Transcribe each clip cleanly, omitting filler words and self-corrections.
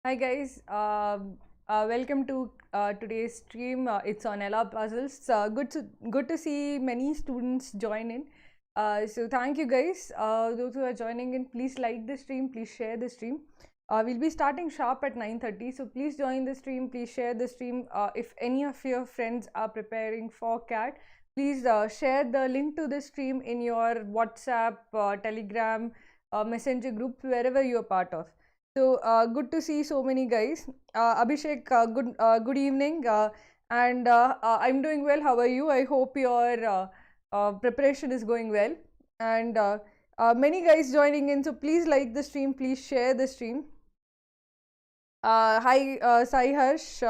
Hi guys, welcome to today's stream. It's on LR puzzles. Good to see many students join in. So thank you guys. Those who are joining in, please like the stream. Please share the stream. We'll be starting sharp at 9:30. So please join the stream. Please share the stream. If any of your friends are preparing for CAT, please share the link to the stream in your WhatsApp, Telegram, Messenger group, wherever you are part of. So good to see so many guys. Abhishek, good evening, and I'm doing well. How are you? I hope your preparation is going well, and many guys joining in. So please like the stream. Please share the stream. Hi, Sai Harsh.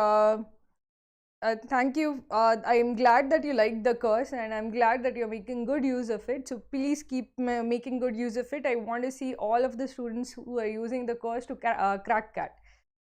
Thank you. I am glad that you liked the course, and I'm glad that you're making good use of it. So please keep making good use of it. I want to see all of the students who are using the course to crack CAT.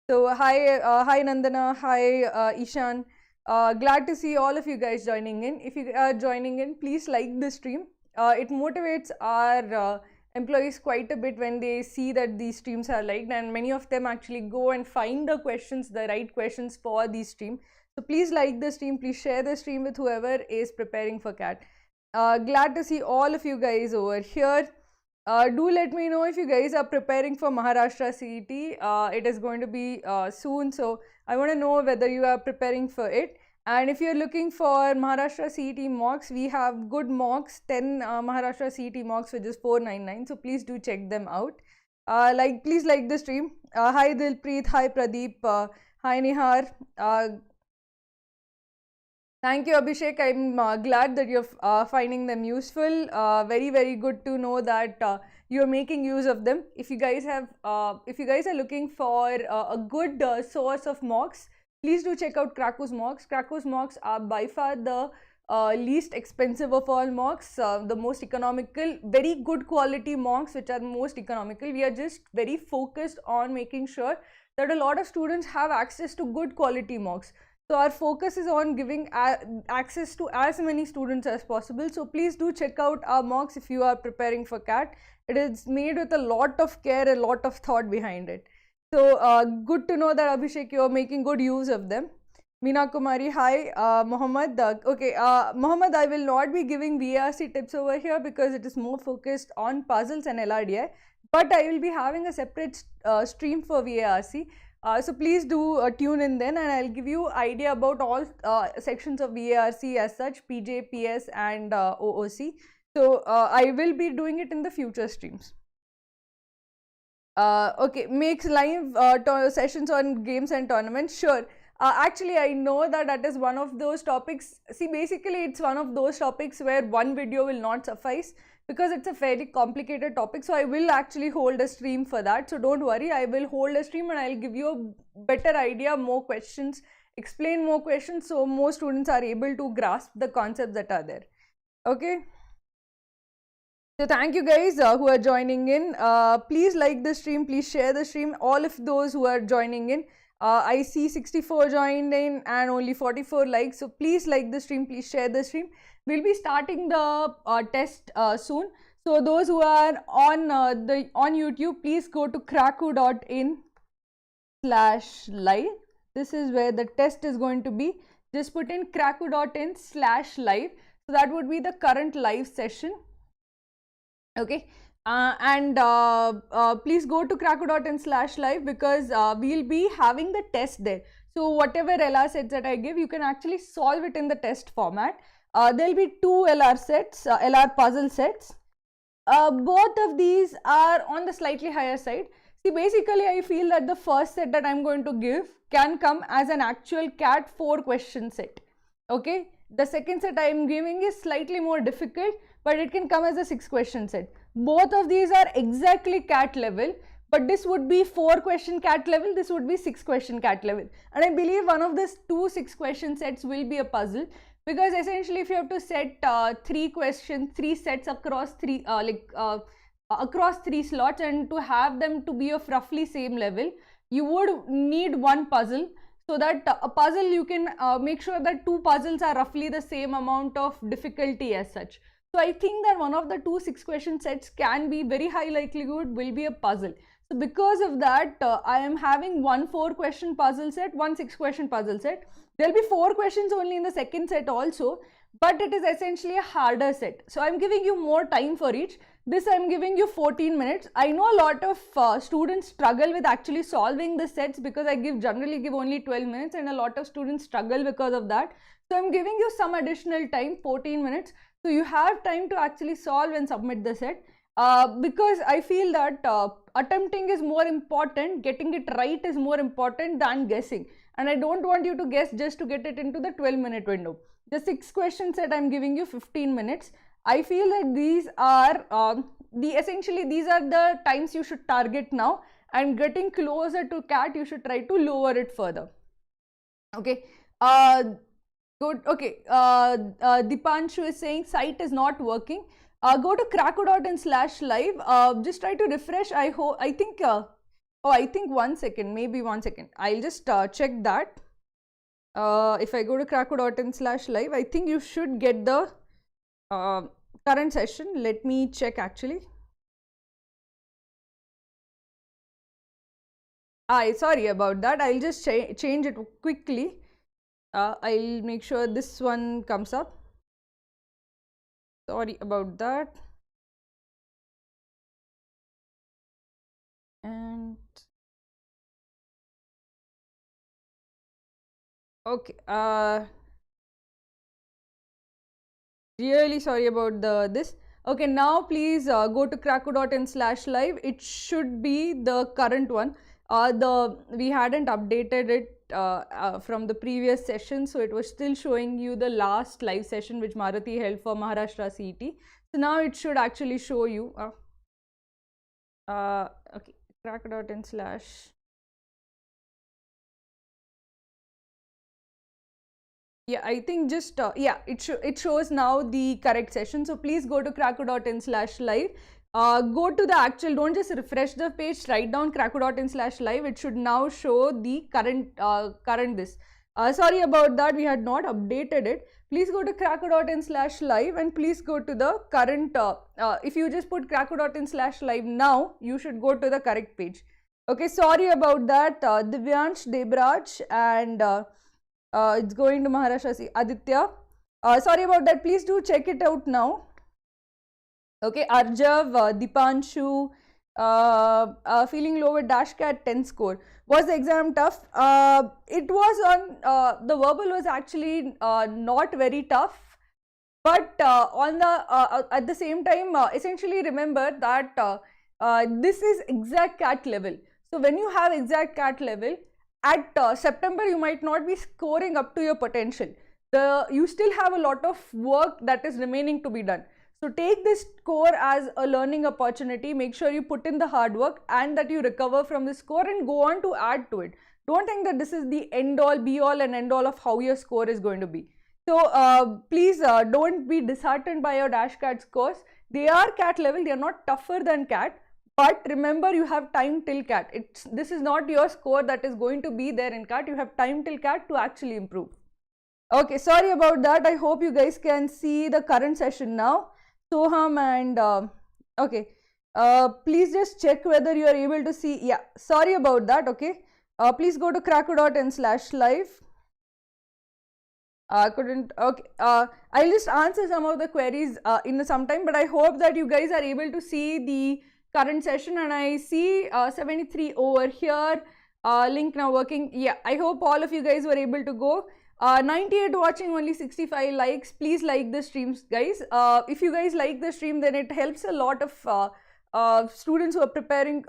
So hi Nandana, hi Ishan. Glad to see all of you guys joining in. If you are joining in, please like the stream. It motivates our employees quite a bit when they see that these streams are liked, and many of them actually go and find the questions, the right questions for these streams. So please like the stream, please share the stream with whoever is preparing for CAT. Glad to see all of you guys over here. Do let me know if you guys are preparing for Maharashtra CET. It is going to be soon, so I want to know whether you are preparing for it. And if you're looking for Maharashtra CET mocks, we have good mocks, 10 Maharashtra CET mocks, which is 499. So please do check them out. Please like the stream. Hi Dilpreet, hi Pradeep, hi Nihar. Thank you, Abhishek. I'm glad that you're finding them useful. Very good to know that you're making use of them. If you guys are looking for a good source of mocks, please do check out Krako's mocks. Krako's mocks are by far the least expensive of all mocks, the most economical, very good quality mocks, which are most economical. We are just very focused on making sure that a lot of students have access to good quality mocks. So our focus is on giving access to as many students as possible. So please do check out our mocks if you are preparing for CAT. It is made with a lot of care, a lot of thought behind it. So good to know that Abhishek, you are making good use of them. Meena Kumari, hi. Mohammed, Mohammed, I will not be giving VARC tips over here because it is more focused on puzzles and LRDI. But I will be having a separate stream for VARC. So please do tune in then, and I'll give you idea about all sections of VARC as such, PJ, PS and OOC. So I will be doing it in the future streams. Okay, makes live sessions on games and tournaments. Sure. Actually, I know that is one of those topics. See, basically, it's one of those topics where one video will not suffice because it's a fairly complicated topic. So I will actually hold a stream for that. So don't worry, I will hold a stream and I'll give you a better idea, more questions, explain more questions, so more students are able to grasp the concepts that are there. Okay. So thank you guys who are joining in. Please like the stream, please share the stream. All of those who are joining in. I see 64 joined in and only 44 likes. So please like the stream, please share the stream. We'll be starting the test soon. So those who are on YouTube, please go to kraku.in/live. This is where the test is going to be. Just put in kraku.in/live. So that would be the current live session. Okay. Please go to kraku.in/live because we'll be having the test there. So whatever LR sets that I give, you can actually solve it in the test format. There'll be two LR sets, LR puzzle sets. Both of these are on the slightly higher side. See, basically, I feel that the first set that I'm going to give can come as an actual CAT 4 question set. Okay. The second set I'm giving is slightly more difficult, but it can come as a 6 question set. Both of these are exactly CAT level, but this would be 4 question CAT level, this would be 6 question CAT level. And I believe one of these 2 6 question sets will be a puzzle, because essentially if you have to set 3 sets across across 3 slots, and to have them to be of roughly same level, you would need one puzzle. So that a puzzle, you can make sure that 2 puzzles are roughly the same amount of difficulty as such. So I think that one of the 2 6-question sets can be very high likelihood will be a puzzle. So because of that, I am having 1 4-question puzzle set, 1 6-question puzzle set. There will be 4 questions only in the second set also, but it is essentially a harder set. So I'm giving you more time for each. This I'm giving you 14 minutes. I know a lot of students struggle with actually solving the sets because I generally give only 12 minutes, and a lot of students struggle because of that. So I'm giving you some additional time, 14 minutes. So you have time to actually solve and submit the set. Because I feel that attempting is more important, getting it right is more important than guessing. And I don't want you to guess just to get it into the 12-minute window. The 6-question set I'm giving you 15 minutes. I feel that these are essentially these are the times you should target now, and getting closer to CAT you should try to lower it further. Okay. Good. Okay. Dipanshu is saying site is not working. Go to krakow.in/live. Just try to refresh. I think 1 second, maybe 1 second. I'll just check that. If I go to krakow.in/live, I think you should get the current session. Let me check actually. Sorry about that. I'll just change it quickly. I'll make sure this one comes up. Sorry about that. And okay, really sorry about this. Okay, now please go to krakow.in/live. It should be the current one. We hadn't updated it from the previous session, so it was still showing you the last live session which Marathi held for Maharashtra CET. So now it should actually show you. Okay, krakow.in/. Yeah, I think just yeah, it shows now the correct session. So please go to krakow.in/live. Go to the actual, don't just refresh the page, write down krakow.in/live. It should now show the current this. Sorry about that, we had not updated it. Please go to krakow.in/live and please go to the current, if you just put krakow.in/live now, you should go to the correct page. Okay, sorry about that, Divyansh, Debraj, and it's going to Maharashtra, Aditya. Sorry about that, please do check it out now. Okay, Arjav, Dipanshu, feeling low with DashCat 10 score. Was the exam tough? It was on, the verbal was actually not very tough, but on the at the same time, essentially remember that this is exact CAT level. So when you have exact CAT level, at September you might not be scoring up to your potential. You still have a lot of work that is remaining to be done. So take this score as a learning opportunity. Make sure you put in the hard work and that you recover from the score and go on to add to it. Don't think that this is the end all, be all and end all of how your score is going to be. So please don't be disheartened by your DashCat scores. They are CAT level, they are not tougher than CAT. But remember, you have time till CAT. This is not your score that is going to be there in CAT. You have time till CAT to actually improve. Okay, sorry about that. I hope you guys can see the current session now. Soham and okay, please just check whether you are able to see. Yeah, sorry about that. Okay, please go to krakow.in/live. Couldn't. Okay, I'll just answer some of the queries in some time, but I hope that you guys are able to see the current session. And I see 73 over here. Link now working. Yeah, I hope all of you guys were able to go. 98 watching, only 65 likes. Please like the streams, guys. If you guys like the stream, then it helps a lot of students who are preparing,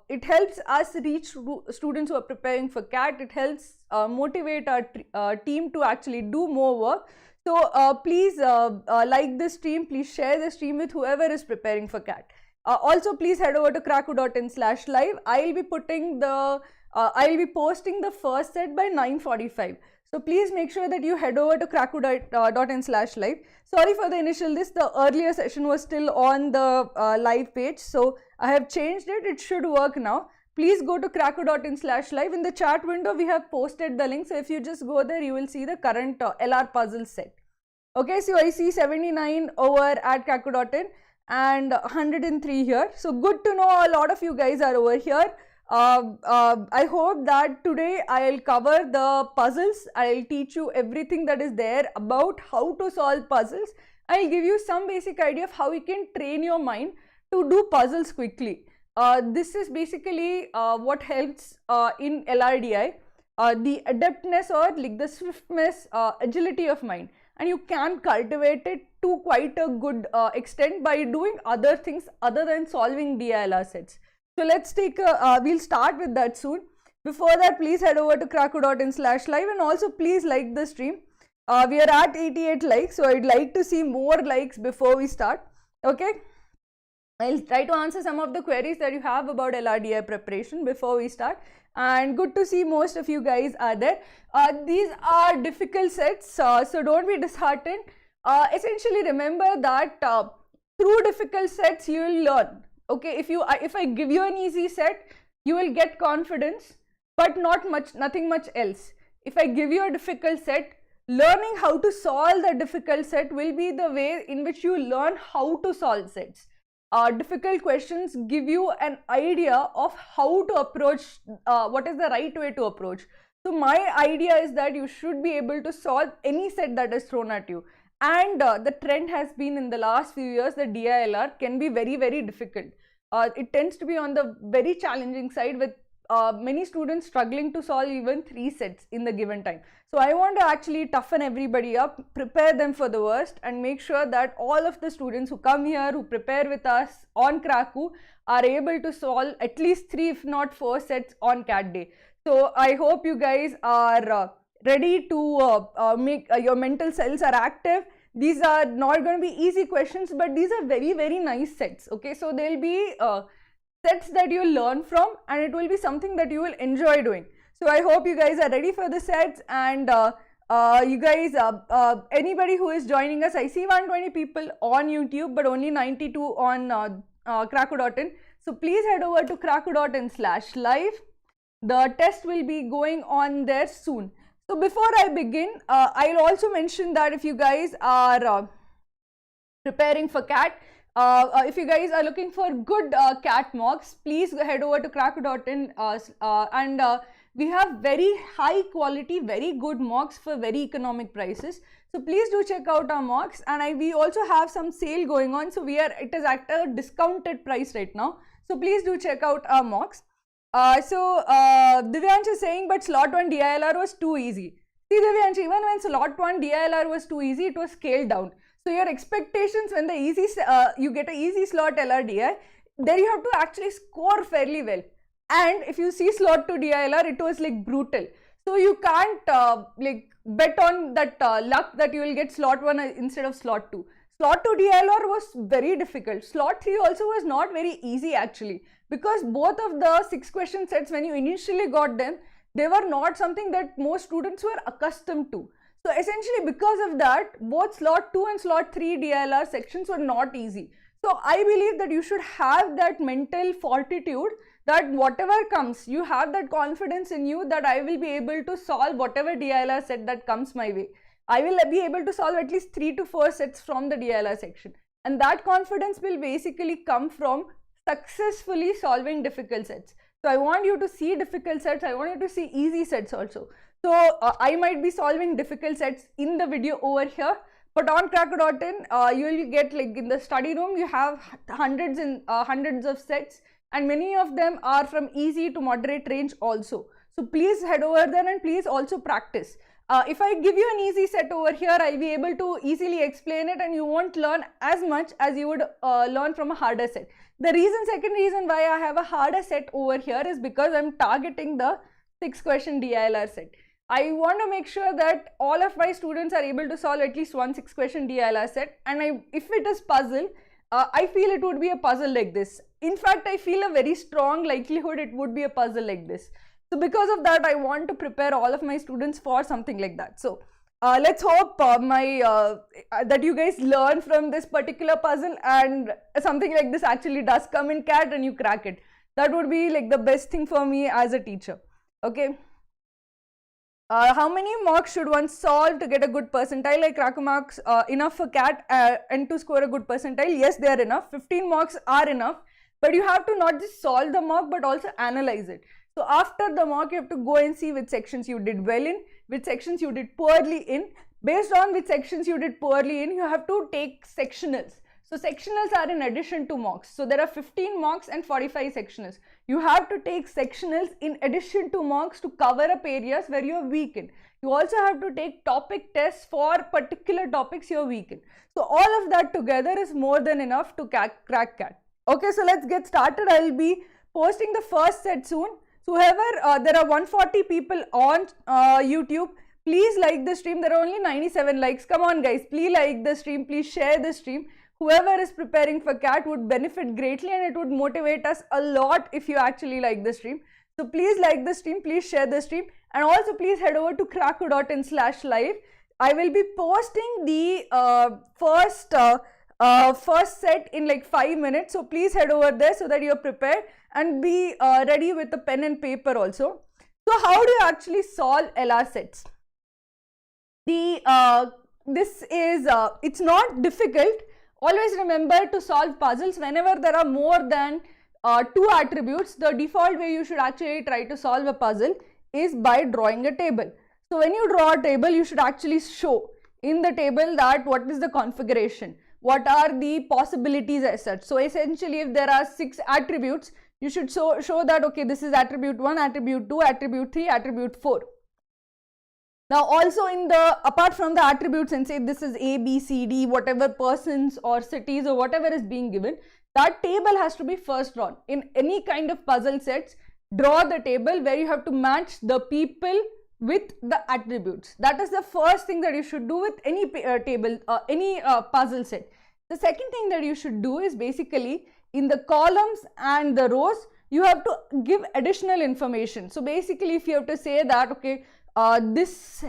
it helps us reach students who are preparing for CAT. It helps motivate our team to actually do more work. So please like the stream, please share the stream with whoever is preparing for CAT. Also, please head over to krakow.in/live. I'll be putting the I'll be posting the first set by 9:45. So please make sure that you head over to krakow.in/live. Sorry for the initial the earlier session was still on the live page. So I have changed it. It should work now. Please go to krakow.in/live. In the chat window, we have posted the link. So if you just go there, you will see the current LR puzzle set. Okay, so I see 79 over at kaku.in and 103 here. So good to know a lot of you guys are over here. I hope that today I'll cover the puzzles. I'll teach you everything that is there about how to solve puzzles. I'll give you some basic idea of how you can train your mind to do puzzles quickly. This is basically what helps in LRDI, the adeptness or like the swiftness, agility of mind, and you can cultivate it to quite a good extent by doing other things other than solving DILR sets. So let's take a, we'll start with that soon. Before that, please head over to kraku.in/live and also please like the stream. We are at 88 likes, so I'd like to see more likes before we start. Okay, I'll try to answer some of the queries that you have about LRDI preparation before we start. And good to see most of you guys are there. These are difficult sets, so don't be disheartened. Essentially remember that through difficult sets you will learn. Okay, if I give you an easy set, you will get confidence, but nothing much else. If I give you a difficult set, learning how to solve the difficult set will be the way in which you learn how to solve sets. Difficult questions give you an idea of how to approach, what is the right way to approach. So my idea is that you should be able to solve any set that is thrown at you. And the trend has been in the last few years that DILR can be very, very difficult. It tends to be on the very challenging side, with many students struggling to solve even 3 sets in the given time. So I want to actually toughen everybody up, prepare them for the worst, and make sure that all of the students who come here, who prepare with us on Kraku, are able to solve at least 3 if not 4 sets on CAT day. So I hope you guys are ready to make your mental cells are active. These are not going to be easy questions, but these are very, very nice sets. Okay, so they'll be sets that you'll learn from, and it will be something that you will enjoy doing. So I hope you guys are ready for the sets, and you guys, anybody who is joining us, I see 120 people on YouTube, but only 92 on kraku.in. So please head over to kraku.in/live. The test will be going on there soon. So before I begin, I'll also mention that if you guys are preparing for CAT, if you guys are looking for good CAT mocks, please head over to kraku.in and we have very high quality, very good mocks for very economic prices. So please do check out our mocks, and we also have some sale going on. So it is at a discounted price right now. So please do check out our mocks. Divyansh is saying, but slot 1 DILR was too easy. See Divyansh, even when slot 1 DILR was too easy, it was scaled down. So your expectations when you get a easy slot LRDI, there you have to actually score fairly well. And if you see slot 2 DILR, it was like brutal. So you can't like bet on that luck that you will get slot 1 instead of slot 2. Slot 2 DILR was very difficult. Slot 3 also was not very easy actually, because both of the 6 question sets, when you initially got them, they were not something that most students were accustomed to. So essentially because of that, both slot 2 and slot 3 DILR sections were not easy. So I believe that you should have that mental fortitude that whatever comes, you have that confidence in you that I will be able to solve whatever DILR set that comes my way. I will be able to solve at least 3 to 4 sets from the DILR section. And that confidence will basically come from successfully solving difficult sets. So I want you to see difficult sets. I want you to see easy sets also. So I might be solving difficult sets in the video over here, but on kraku.in, you will get, like in the study room, you have hundreds and hundreds of sets, and many of them are from easy to moderate range also. So please head over there and please also practice. If I give you an easy set over here, I'll be able to easily explain it and you won't learn as much as you would learn from a harder set. The second reason why I have a harder set over here is because I'm targeting the 6 question DILR set. I want to make sure that all of my students are able to solve at least one 6 question DILR set, and if it is puzzle, I feel it would be a puzzle like this. In fact, I feel a very strong likelihood it would be a puzzle like this. So because of that, I want to prepare all of my students for something like that. So let's hope that you guys learn from this particular puzzle and something like this actually does come in CAT and you crack it. That would be like the best thing for me as a teacher. Okay. How many marks should one solve to get a good percentile? I crack marks enough for CAT and to score a good percentile? Yes, they are enough. 15 marks are enough, but you have to not just solve the mock but also analyze it. So after the mock, you have to go and see which sections you did well in, which sections you did poorly in. Based on which sections you did poorly in, you have to take sectionals. So sectionals are in addition to mocks. So there are 15 mocks and 45 sectionals. You have to take sectionals in addition to mocks to cover up areas where you are weak in. You also have to take topic tests for particular topics you are weak in. So all of that together is more than enough to crack CAT. Okay, so let's get started. I will be posting the first set soon. So whoever, there are 140 people on YouTube. Please like the stream. There are only 97 likes. Come on guys, please like the stream. Please share the stream. Whoever is preparing for CAT would benefit greatly, and it would motivate us a lot if you actually like the stream. So please like the stream, please share the stream, and also please head over to kraku.in/live. I will be posting the first set in like 5 minutes. So please head over there so that you're prepared and be ready with a pen and paper also. So how do you actually solve LR sets? It's not difficult. Always remember to solve puzzles whenever there are more than 2 attributes. The default way you should actually try to solve a puzzle is by drawing a table. So when you draw a table, you should actually show in the table that what is the configuration, what are the possibilities as such. So essentially, if there are 6 attributes, you should show that, okay, this is attribute 1, attribute 2, attribute 3, attribute 4. Now also apart from the attributes, and say this is A, B, C, D, whatever persons or cities or whatever is being given, that table has to be first drawn. In any kind of puzzle sets, draw the table where you have to match the people with the attributes. That is the first thing that you should do with any puzzle set. The second thing that you should do is basically in the columns and the rows, you have to give additional information. So basically, if you have to say that, okay, this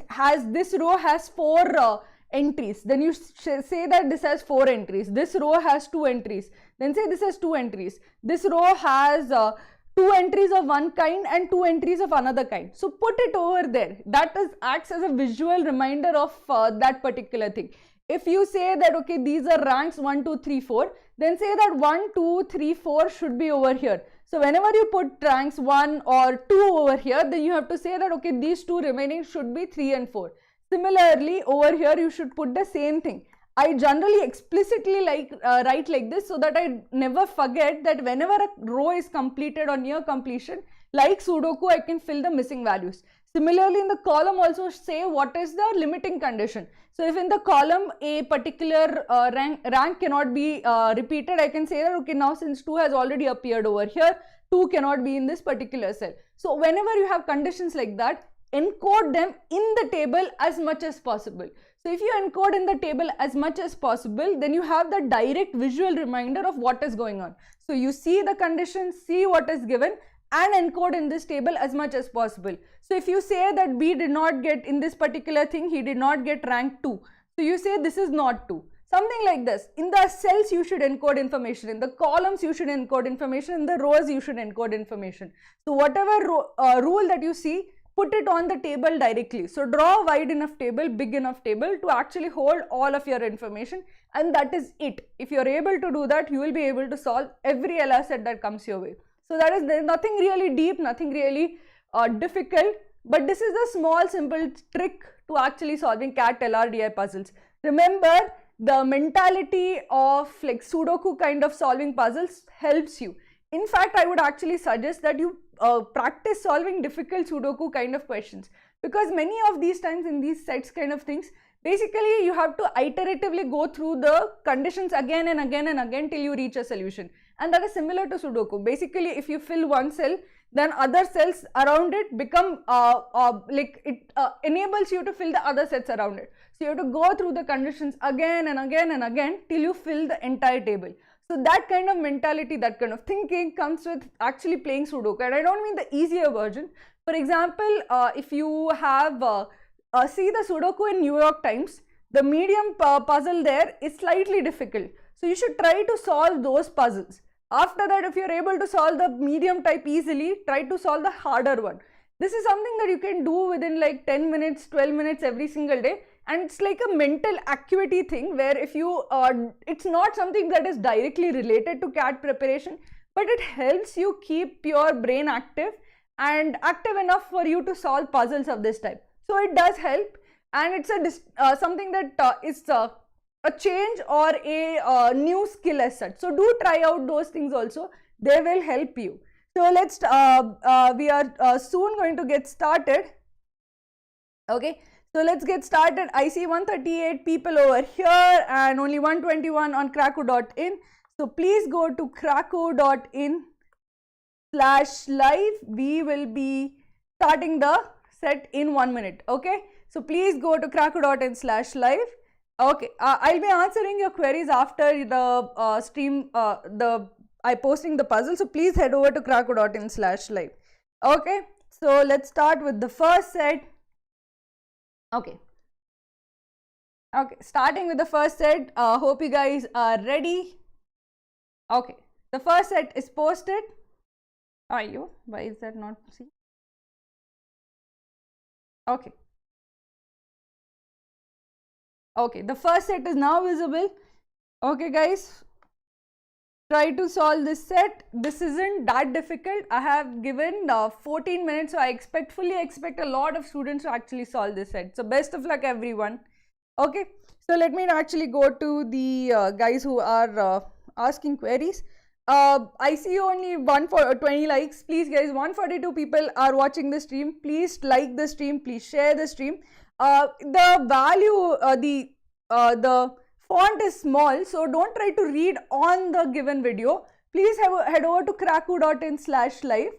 row has 4 entries, then you say that this has 4 entries. This row has 2 entries, then say this has 2 entries. This row has 2 entries of one kind and 2 entries of another kind. So put it over there. That acts as a visual reminder of that particular thing. If you say that, okay, these are ranks 1, 2, 3, 4, then say that 1, 2, 3, 4 should be over here. So whenever you put ranks 1 or 2 over here, then you have to say that, okay, these 2 remaining should be 3 and 4. Similarly, over here you should put the same thing. I generally explicitly write like this so that I never forget that whenever a row is completed or near completion, like Sudoku, I can fill the missing values. Similarly, in the column also say what is the limiting condition. So if in the column a particular rank cannot be repeated, I can say that, okay, now since 2 has already appeared over here, 2 cannot be in this particular cell. So whenever you have conditions like that, encode them in the table as much as possible. So if you encode in the table as much as possible, then you have the direct visual reminder of what is going on. So you see the conditions, see what is given, and encode in this table as much as possible. So if you say that B did not get in this particular thing, he did not get rank 2. So you say this is not 2. Something like this. In the cells you should encode information, in the columns you should encode information, in the rows you should encode information. So whatever rule that you see, put it on the table directly. So draw a wide enough table, big enough table to actually hold all of your information, and that is it. If you are able to do that, you will be able to solve every LR set that comes your way. So there's nothing really deep, nothing really difficult, but this is a small simple trick to actually solving CAT LR DI puzzles. Remember, the mentality of like Sudoku kind of solving puzzles helps you. In fact, I would actually suggest that you practice solving difficult Sudoku kind of questions, because many of these times in these sets kind of things, basically you have to iteratively go through the conditions again and again and again till you reach a solution. And that is similar to Sudoku. Basically, if you fill one cell, then other cells around it become enables you to fill the other sets around it. So you have to go through the conditions again and again and again till you fill the entire table. So that kind of mentality, that kind of thinking comes with actually playing Sudoku. And I don't mean the easier version. For example, if you have see the Sudoku in New York Times, the medium puzzle there is slightly difficult. So you should try to solve those puzzles. After that, if you are able to solve the medium type easily, try to solve the harder one. This is something that you can do within like 10 minutes, 12 minutes every single day. And it's like a mental acuity thing where if you, it's not something that is directly related to CAT preparation, but it helps you keep your brain active and active enough for you to solve puzzles of this type. So it does help, and it's something that is a change or a new skill as such. So do try out those things also. They will help you. So let's, we are soon going to get started. Okay, so let's get started. I see 138 people over here and only 121 on kraku.in. So please go to kraku.in/live. We will be starting the set in 1 minute. Okay, so please go to kraku.in/live. Okay, I'll be answering your queries after the stream, I posting the puzzle. So please head over to kraku.in/live. Okay, so let's start with the first set. Okay, starting with the first set. Hope you guys are ready. Okay, the first set is posted. Are you? Why is that not seen? Okay. Okay, the first set is now visible. Okay, guys, try to solve this set. This isn't that difficult. I have given 14 minutes, so I fully expect a lot of students to actually solve this set. So best of luck, everyone. Okay, so let me actually go to the guys who are asking queries. I see only 20 likes. Please, guys, 142 people are watching the stream. Please like the stream. Please share the stream. The value, the font is small, so don't try to read on the given video. Please head over to kraku.in/live.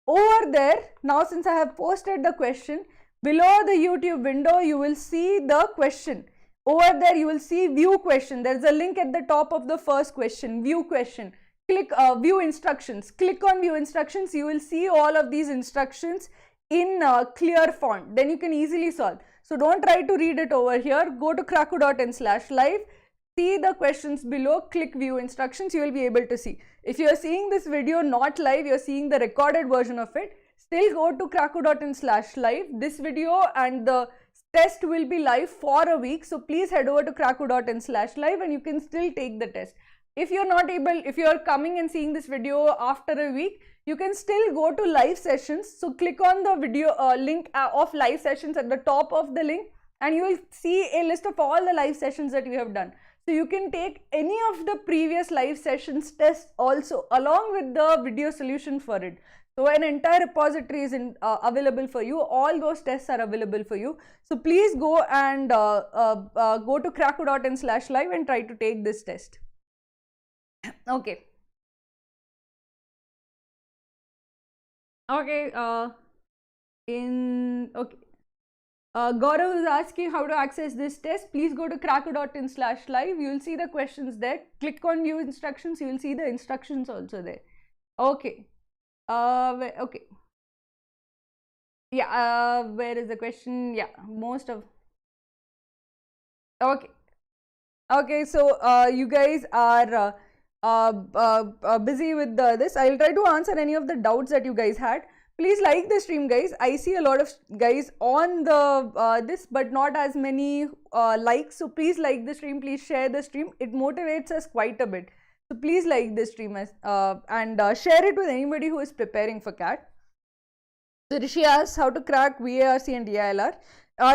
Over there, now since I have posted the question, below the YouTube window, you will see the question. Over there, you will see view question. There is a link at the top of the first question, view question. Click view instructions. Click on view instructions. You will see all of these instructions in clear font. Then you can easily solve. So don't try to read it over here. Go to kraku.in/live. See the questions below. Click view instructions. You will be able to see. If you are seeing this video not live, you are seeing the recorded version of it. Still go to kraku.in/live. This video and the test will be live for a week. So please head over to kraku.in/live and you can still take the test. If you're not able, if you're coming and seeing this video after a week, you can still go to live sessions. So click on the video link of live sessions at the top of the link and you will see a list of all the live sessions that you have done. So you can take any of the previous live sessions tests also along with the video solution for it. So an entire repository is available for you. All those tests are available for you. So please go and go to kraku.in/live and try to take this test. Okay. Okay. Gaurav is asking how to access this test. Please go to kraku.in/live. You will see the questions there. Click on view instructions. You will see the instructions also there. Okay. Okay. Yeah. Where is the question? Yeah. Most of. Okay. Okay. So you guys are busy with this. I'll try to answer any of the doubts that you guys had. Please like the stream, guys. I see a lot of guys on the this, but not as many likes. So please like the stream. Please share the stream. It motivates us quite a bit. So please like this stream and share it with anybody who is preparing for CAT. So Rishi asks how to crack VARC and DILR.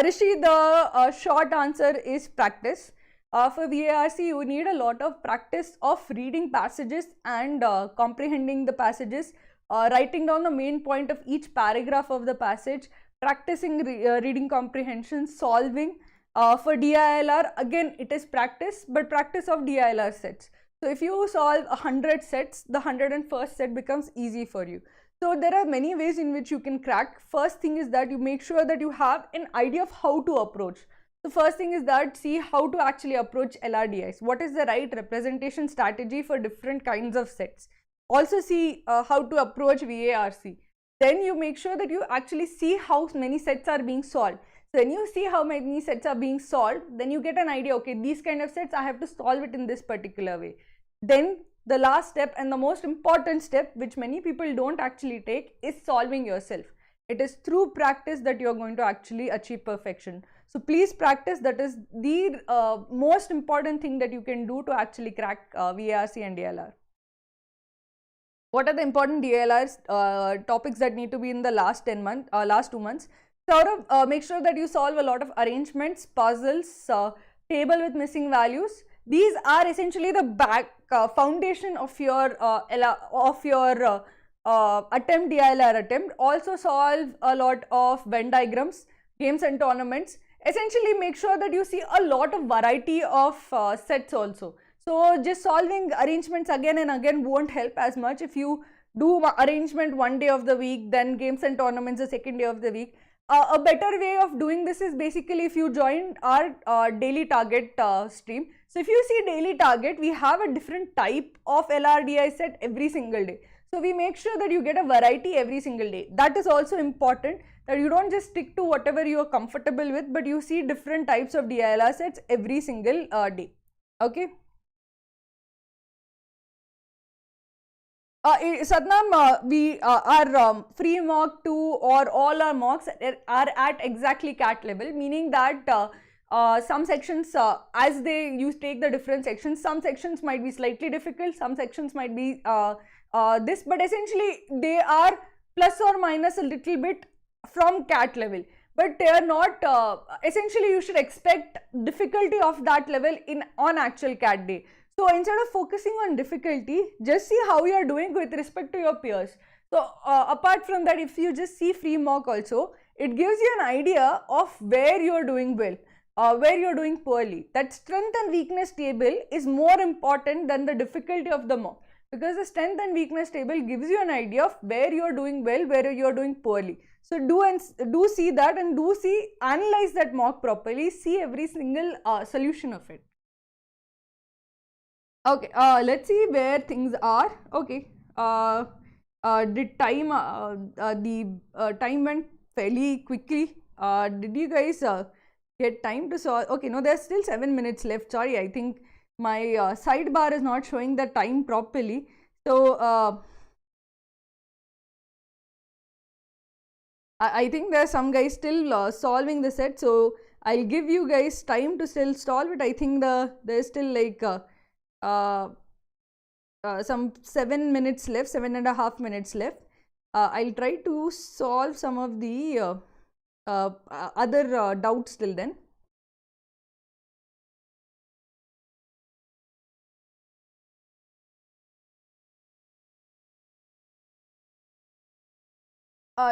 Rishi, the short answer is practice. For VARC, you need a lot of practice of reading passages and comprehending the passages. Writing down the main point of each paragraph of the passage, practicing reading comprehension, solving. For DILR, again, it is practice, but practice of DILR sets. So if you solve 100 sets, the 101st set becomes easy for you. So there are many ways in which you can crack. First thing is that you make sure that you have an idea of how to approach. So first thing is that see how to actually approach LRDIs. What is the right representation strategy for different kinds of sets? Also see how to approach VARC. Then you make sure that you actually see how many sets are being solved. So when you see how many sets are being solved, then you get an idea, okay, these kind of sets, I have to solve it in this particular way. Then the last step and the most important step, which many people don't actually take, is solving yourself. It is through practice that you are going to actually achieve perfection. So please practice. That is the most important thing that you can do to actually crack VARC and DLR. What are the important DLR topics that need to be in the last 2 months? Sort of make sure that you solve a lot of arrangements, puzzles, table with missing values. These are essentially the back foundation of your attempt, DLR attempt. Also solve a lot of Venn diagrams, games and tournaments. Essentially make sure that you see a lot of variety of sets also. So just solving arrangements again and again won't help as much. If you do arrangement one day of the week, then games and tournaments the second day of the week. A better way of doing this is basically if you join our daily target stream. So if you see daily target, we have a different type of LRDI set every single day. So we make sure that you get a variety every single day. That is also important, that you don't just stick to whatever you are comfortable with, but you see different types of DILR sets every single day. Okay. Satnam, we our free mock 2 or all our mocks are at exactly CAT level, meaning that some sections, as you take the different sections, some sections might be slightly difficult, some sections might be this, but essentially they are plus or minus a little bit from CAT level, but they are not, essentially you should expect difficulty of that level on actual CAT day. So instead of focusing on difficulty, just see how you are doing with respect to your peers. So apart from that, if you just see free mock also, it gives you an idea of where you are doing well, where you are doing poorly. That strength and weakness table is more important than the difficulty of the mock, because the strength and weakness table gives you an idea of where you are doing well, where you are doing poorly. So do see that, and analyze that mock properly, see every single solution of it. Okay, let's see where things are. Okay, did time time went fairly quickly. Did you guys get time to solve? Okay, no, there's still 7 minutes left. Sorry, I think my sidebar is not showing the time properly. So I think there are some guys still solving the set. So I'll give you guys time to still solve it. I think there's still like some 7 minutes left, 7.5 minutes left. I'll try to solve some of the other doubts till then.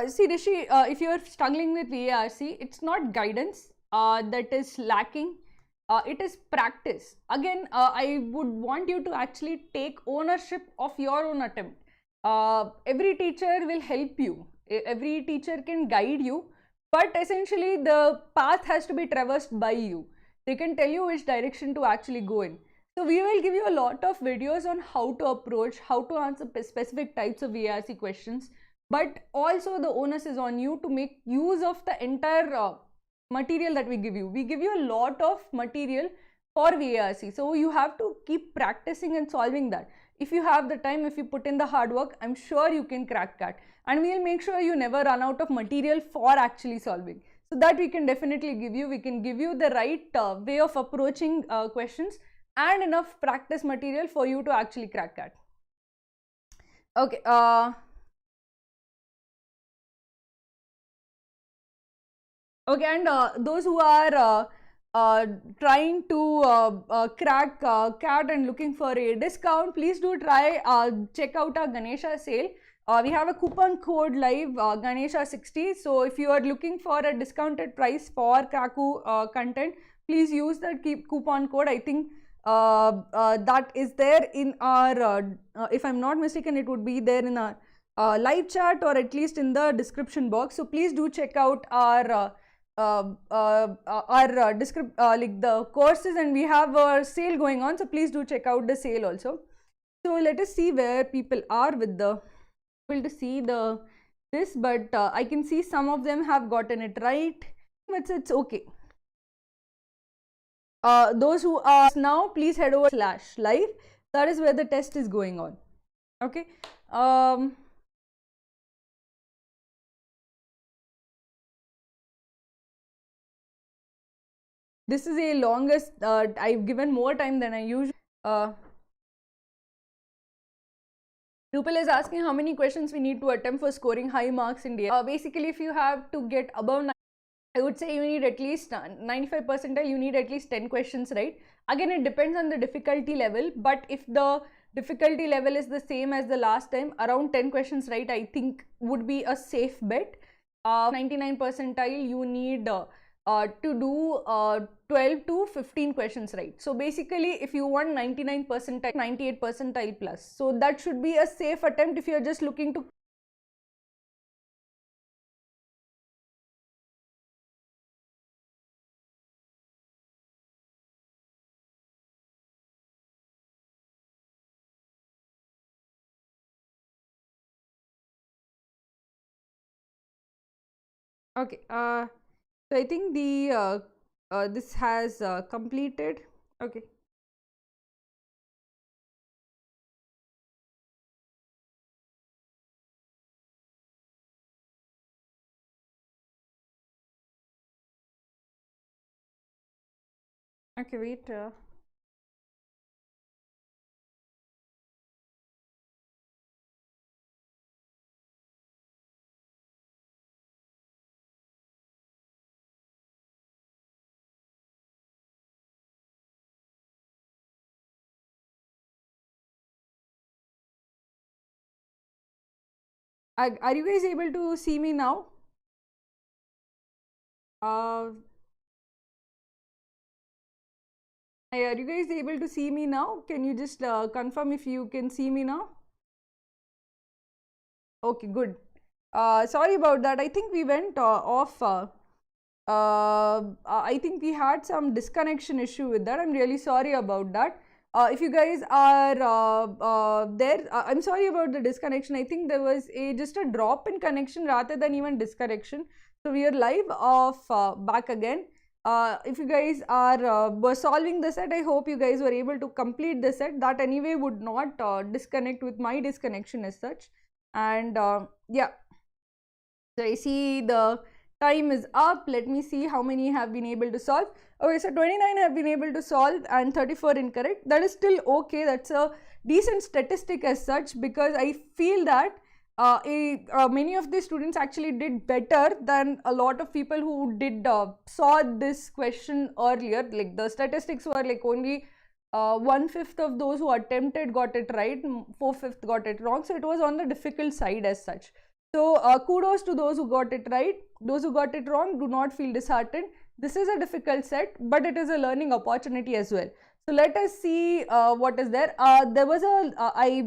See Rishi, if you are struggling with VARC, it's not guidance that is lacking. It is practice. Again, I would want you to actually take ownership of your own attempt. Every teacher will help you. Every teacher can guide you, but essentially the path has to be traversed by you. They can tell you which direction to actually go in. So we will give you a lot of videos on how to approach, how to answer specific types of VARC questions, but also the onus is on you to make use of the entire material that we give you. We give you a lot of material for VARC, so you have to keep practicing and solving that. If you have the time, if you put in the hard work, I'm sure you can crack that, and we'll make sure you never run out of material for actually solving. So that we can definitely give you. We can give you the right way of approaching questions and enough practice material for you to actually crack that. Okay. Okay, and those who are trying to crack CAT and looking for a discount, please do try check out our Ganesha sale. We have a coupon code live, Ganesha 60. So if you are looking for a discounted price for Kraku content, please use that coupon code. I think that is there in our, if I'm not mistaken, it would be there in our live chat or at least in the description box. So please do check out our like the courses, and we have a sale going on, so please do check out the sale also. So let us see where people are with the able to see this, but I can see some of them have gotten it right. It's okay. Those who are now, please head over /live. That is where the test is going on. Okay. this is a longest, I've given more time than I usually. Rupal is asking how many questions we need to attempt for scoring high marks in DL. Basically, if you have to get above, I would say you need at least 95 percentile, you need at least 10 questions, right? Again, it depends on the difficulty level, but if the difficulty level is the same as the last time, around 10 questions, right, I think would be a safe bet. 99 percentile, you need to do 12 to 15 questions, right? So basically, if you want 99 percentile, 98 percentile plus, so that should be a safe attempt if you're just looking to. Okay, so I think the this has completed. Okay. Okay, wait. Are you guys able to see me now? Are you guys able to see me now? Can you just confirm if you can see me now? Okay, good. Sorry about that. I think we went off. I think we had some disconnection issue with that. I'm really sorry about that. If you guys are there, I'm sorry about the disconnection. I think there was just a drop in connection rather than even disconnection. So we are live off back again. If you guys are were solving the set, I hope you guys were able to complete the set. That anyway would not disconnect with my disconnection as such. And yeah, so I see the time is up. Let me see how many have been able to solve. Okay, so 29 have been able to solve and 34 incorrect. That is still okay. That's a decent statistic as such, because I feel that many of the students actually did better than a lot of people who did saw this question earlier. Like the statistics were like only 1/5 of those who attempted got it right, 4/5 got it wrong. So it was on the difficult side as such. So kudos to those who got it right. Those who got it wrong, do not feel disheartened. This is a difficult set, but it is a learning opportunity as well. So let us see what is there. There was I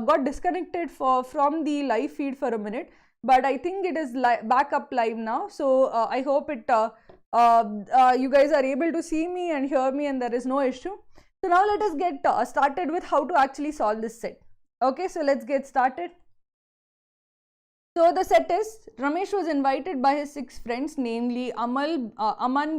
got disconnected from the live feed for a minute, but I think it is back up live now. So I hope it you guys are able to see me and hear me and there is no issue. So now let us get started with how to actually solve this set. Okay, so let's get started. So the set is, Ramesh was invited by his 6 friends, namely Aman,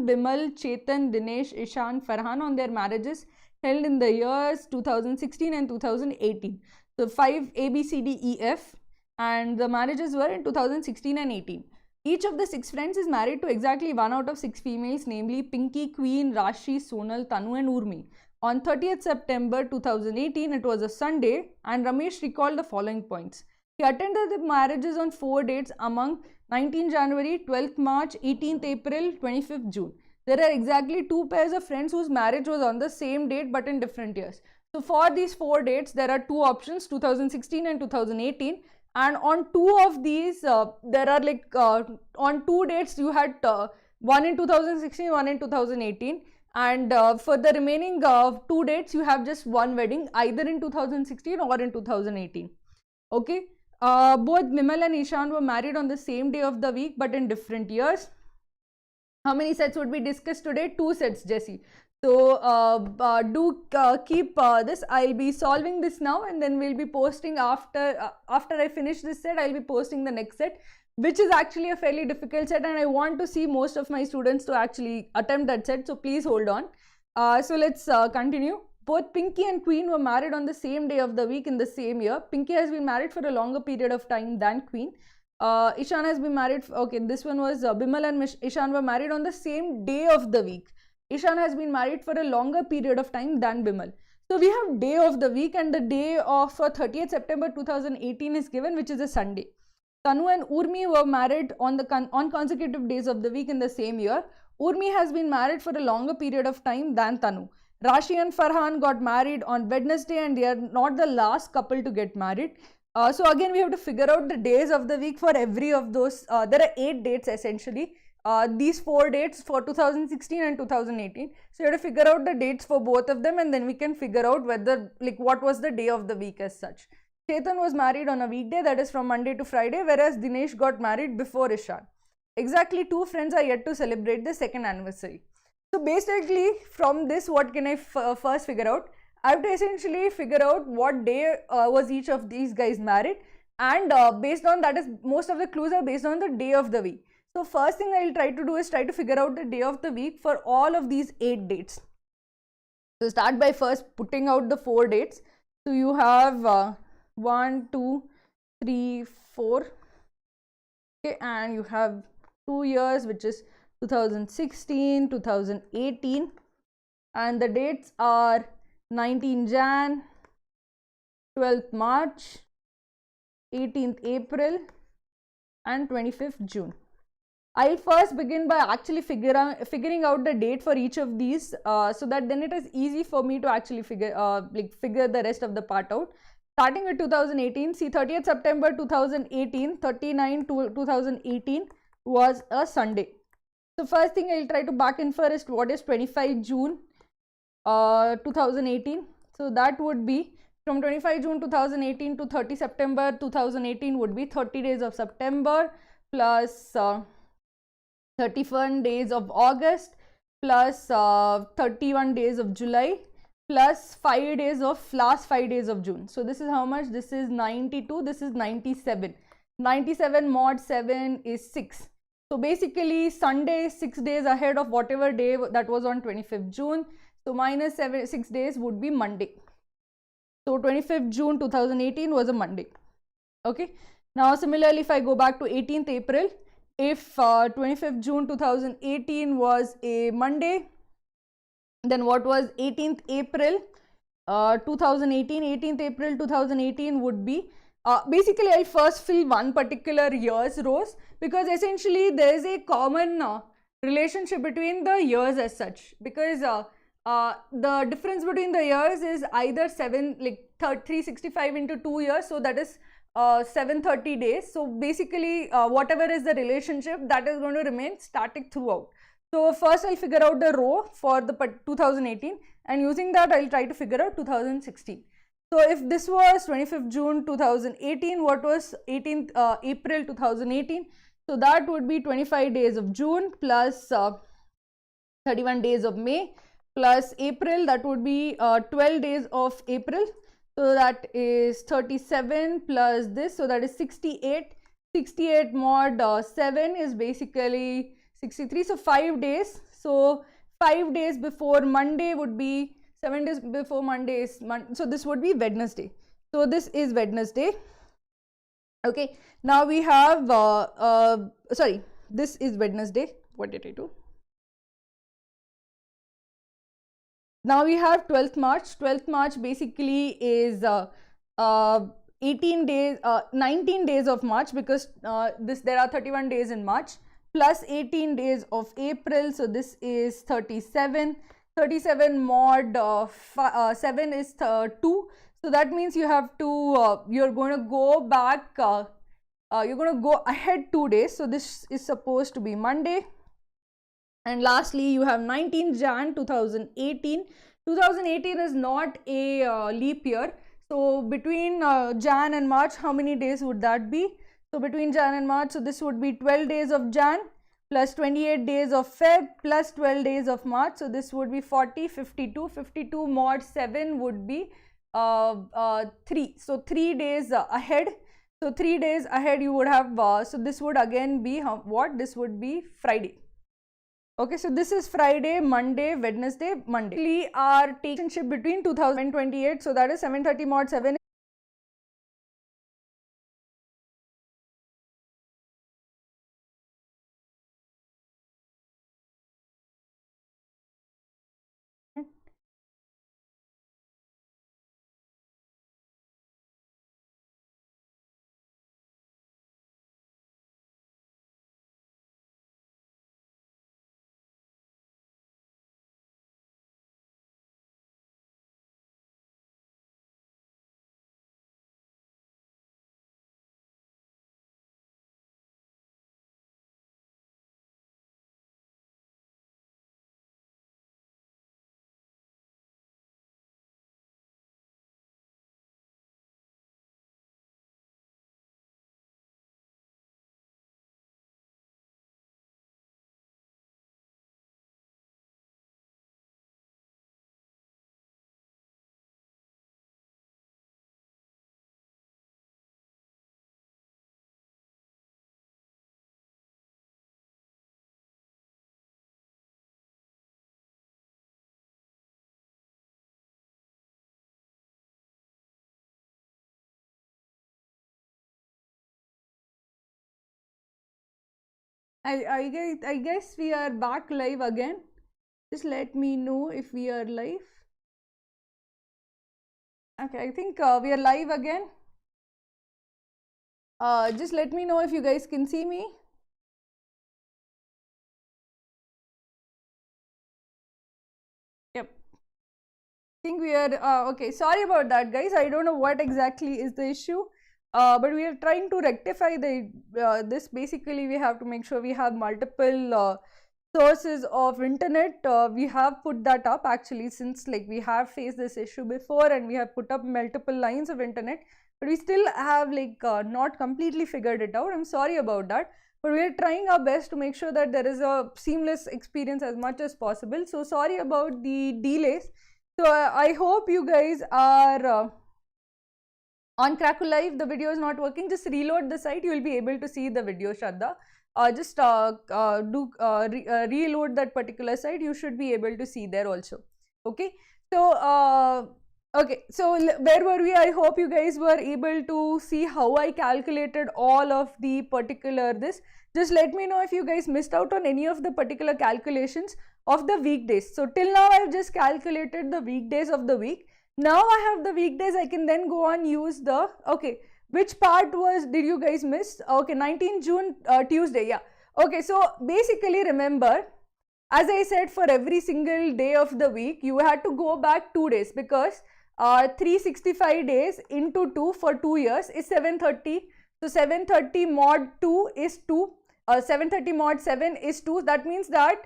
Bimal, Chetan, Dinesh, Ishan, Farhan, on their marriages held in the years 2016 and 2018. So 5 A, B, C, D, E, F, and the marriages were in 2016 and 18. Each of the 6 friends is married to exactly 1 out of 6 females, namely Pinky, Queen, Rashi, Sonal, Tanu and Urmi. On 30th September 2018, it was a Sunday, and Ramesh recalled the following points. He attended the marriages on 4 dates among 19 January, 12th March, 18th April, 25th June. There are exactly 2 pairs of friends whose marriage was on the same date but in different years. So for these 4 dates, there are 2 options, 2016 and 2018. And on 2 of these, there are like, on 2 dates, you had one in 2016, one in 2018. And for the remaining 2 dates, you have just one wedding, either in 2016 or in 2018. Okay. Both Bimal and Ishan were married on the same day of the week but in different years. How many sets would be discussed today? 2 sets, Jesse. So do keep this. I'll be solving this now and then we'll be posting after I finish this set. I'll be posting the next set, which is actually a fairly difficult set, and I want to see most of my students to actually attempt that set. So please hold on. So let's continue. Both Pinky and Queen were married on the same day of the week in the same year. Pinky has been married for a longer period of time than Queen. Ishan has been married, okay, this one was Bimal and Ishan were married on the same day of the week. Ishan has been married for a longer period of time than Bimal. So we have day of the week, and the day of 30th September 2018 is given, which is a Sunday. Tanu and Urmi were married on consecutive days of the week in the same year. Urmi has been married for a longer period of time than Tanu. Rashi and Farhan got married on Wednesday, and they are not the last couple to get married. So again, we have to figure out the days of the week for every of those. There are 8 dates essentially. These 4 dates for 2016 and 2018. So you have to figure out the dates for both of them, and then we can figure out whether, like, what was the day of the week as such. Chetan was married on a weekday, that is from Monday to Friday, whereas Dinesh got married before Ishan. Exactly 2 friends are yet to celebrate the second anniversary. So basically from this, what can I first figure out? I have to essentially figure out what day was each of these guys married, and based on that, is most of the clues are based on the day of the week. So first thing I will try to do is try to figure out the day of the week for all of these 8 dates. So start by first putting out the 4 dates. So you have 1, 2, 3, 4. Okay, and you have 2 years, which is 2016, 2018, and the dates are 19 Jan, 12th March, 18th April, and 25th June. I'll first begin by actually figuring out the date for each of these, so that then it is easy for me to actually figure the rest of the part out. Starting with 2018, see 30th September 2018, 2018 was a Sunday. So first thing I'll try to back infer is what is 25 June 2018. So that would be from 25 June 2018 to 30 September 2018 would be 30 days of September plus 31 days of August plus 31 days of July plus 5 days of last 5 days of June. So this is how much? This is 92, this is 97. 97 mod 7 is 6. So basically Sunday is 6 days ahead of whatever day that was on 25th June. So minus 6 days would be Monday. So 25th June 2018 was a Monday. Okay. Now similarly, if I go back to 18th April, if 25th June 2018 was a Monday, then what was 18th April 2018? 18th April 2018 would be basically I'll first fill one particular year's rows, because essentially there is a common relationship between the years as such, because the difference between the years is either 365 into 2 years, so that is 730 days. So basically whatever is the relationship, that is going to remain static throughout. So first I'll figure out the row for the 2018, and using that I'll try to figure out 2016. So if this was 25th June 2018, what was 18th April 2018? So that would be 25 days of June plus 31 days of May plus April, that would be 12 days of April. So that is 37 plus this, so that is 68. 68 mod 7 is basically 63. So 5 days. So 5 days before Monday would be 7 days before Monday is so this would be Wednesday. So this is Wednesday. Okay. Now we have sorry, this is Wednesday. What did I do? Now we have 12th March. 12th March basically is 18 days, 19 days of March, because there are 31 days in March, plus 18 days of April. So this is 37. 37 mod 7 is 2. So that means you have to, you're going to go back, you're going to go ahead 2 days. So this is supposed to be Monday. And lastly, you have 19 Jan 2018. 2018 is not a leap year. So between Jan and March, how many days would that be? So between Jan and March, so this would be 12 days of Jan plus 28 days of Feb plus 12 days of March. So this would be 40, 52. 52 mod 7 would be 3. So 3 days ahead. So 3 days ahead you would have, so this would again be what? This would be Friday. Okay, so this is Friday, Monday, Wednesday, Monday. We are taking ship between 2028, so that is 730 mod 7. I guess we are back live again. Just let me know if we are live. Okay, I think we are live again. Just let me know if you guys can see me. Yep. I think we are okay. Sorry about that, guys. I don't know what exactly is the issue. But we are trying to rectify this. Basically, we have to make sure we have multiple sources of internet. We have put that up actually, since like we have faced this issue before, and we have put up multiple lines of internet, but we still have like not completely figured it out. I'm sorry about that, but we are trying our best to make sure that there is a seamless experience as much as possible. So sorry about the delays. So I hope you guys are on Kraku Live. The video is not working. Just reload the site. You will be able to see the video, Shraddha. Just reload that particular site. You should be able to see there also. Okay. So okay. So where were we? I hope you guys were able to see how I calculated all of the particular this. Just let me know if you guys missed out on any of the particular calculations of the weekdays. So till now I've just calculated the weekdays of the week. Now I have the weekdays. I can then go on use the, okay, which part did you guys miss? Okay, 19 June Tuesday. Yeah. Okay, so basically remember, as I said, for every single day of the week you had to go back 2 days, because 365 days into 2 for 2 years is 730. So 730 mod 2 is 2. 730 mod 7 is 2. That means that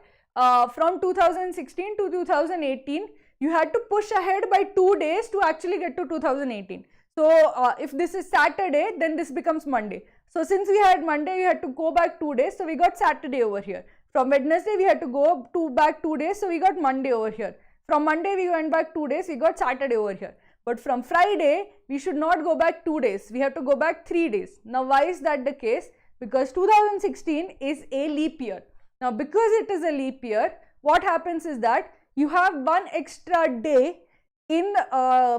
from 2016 to 2018 you had to push ahead by 2 days to actually get to 2018. So if this is Saturday, then this becomes Monday. So since we had Monday, we had to go back 2 days. So we got Saturday over here. From Wednesday, we had to go back 2 days. So we got Monday over here. From Monday, we went back 2 days. We got Saturday over here. But from Friday, we should not go back 2 days. We have to go back 3 days. Now, why is that the case? Because 2016 is a leap year. Now, because it is a leap year, what happens is that you have one extra day in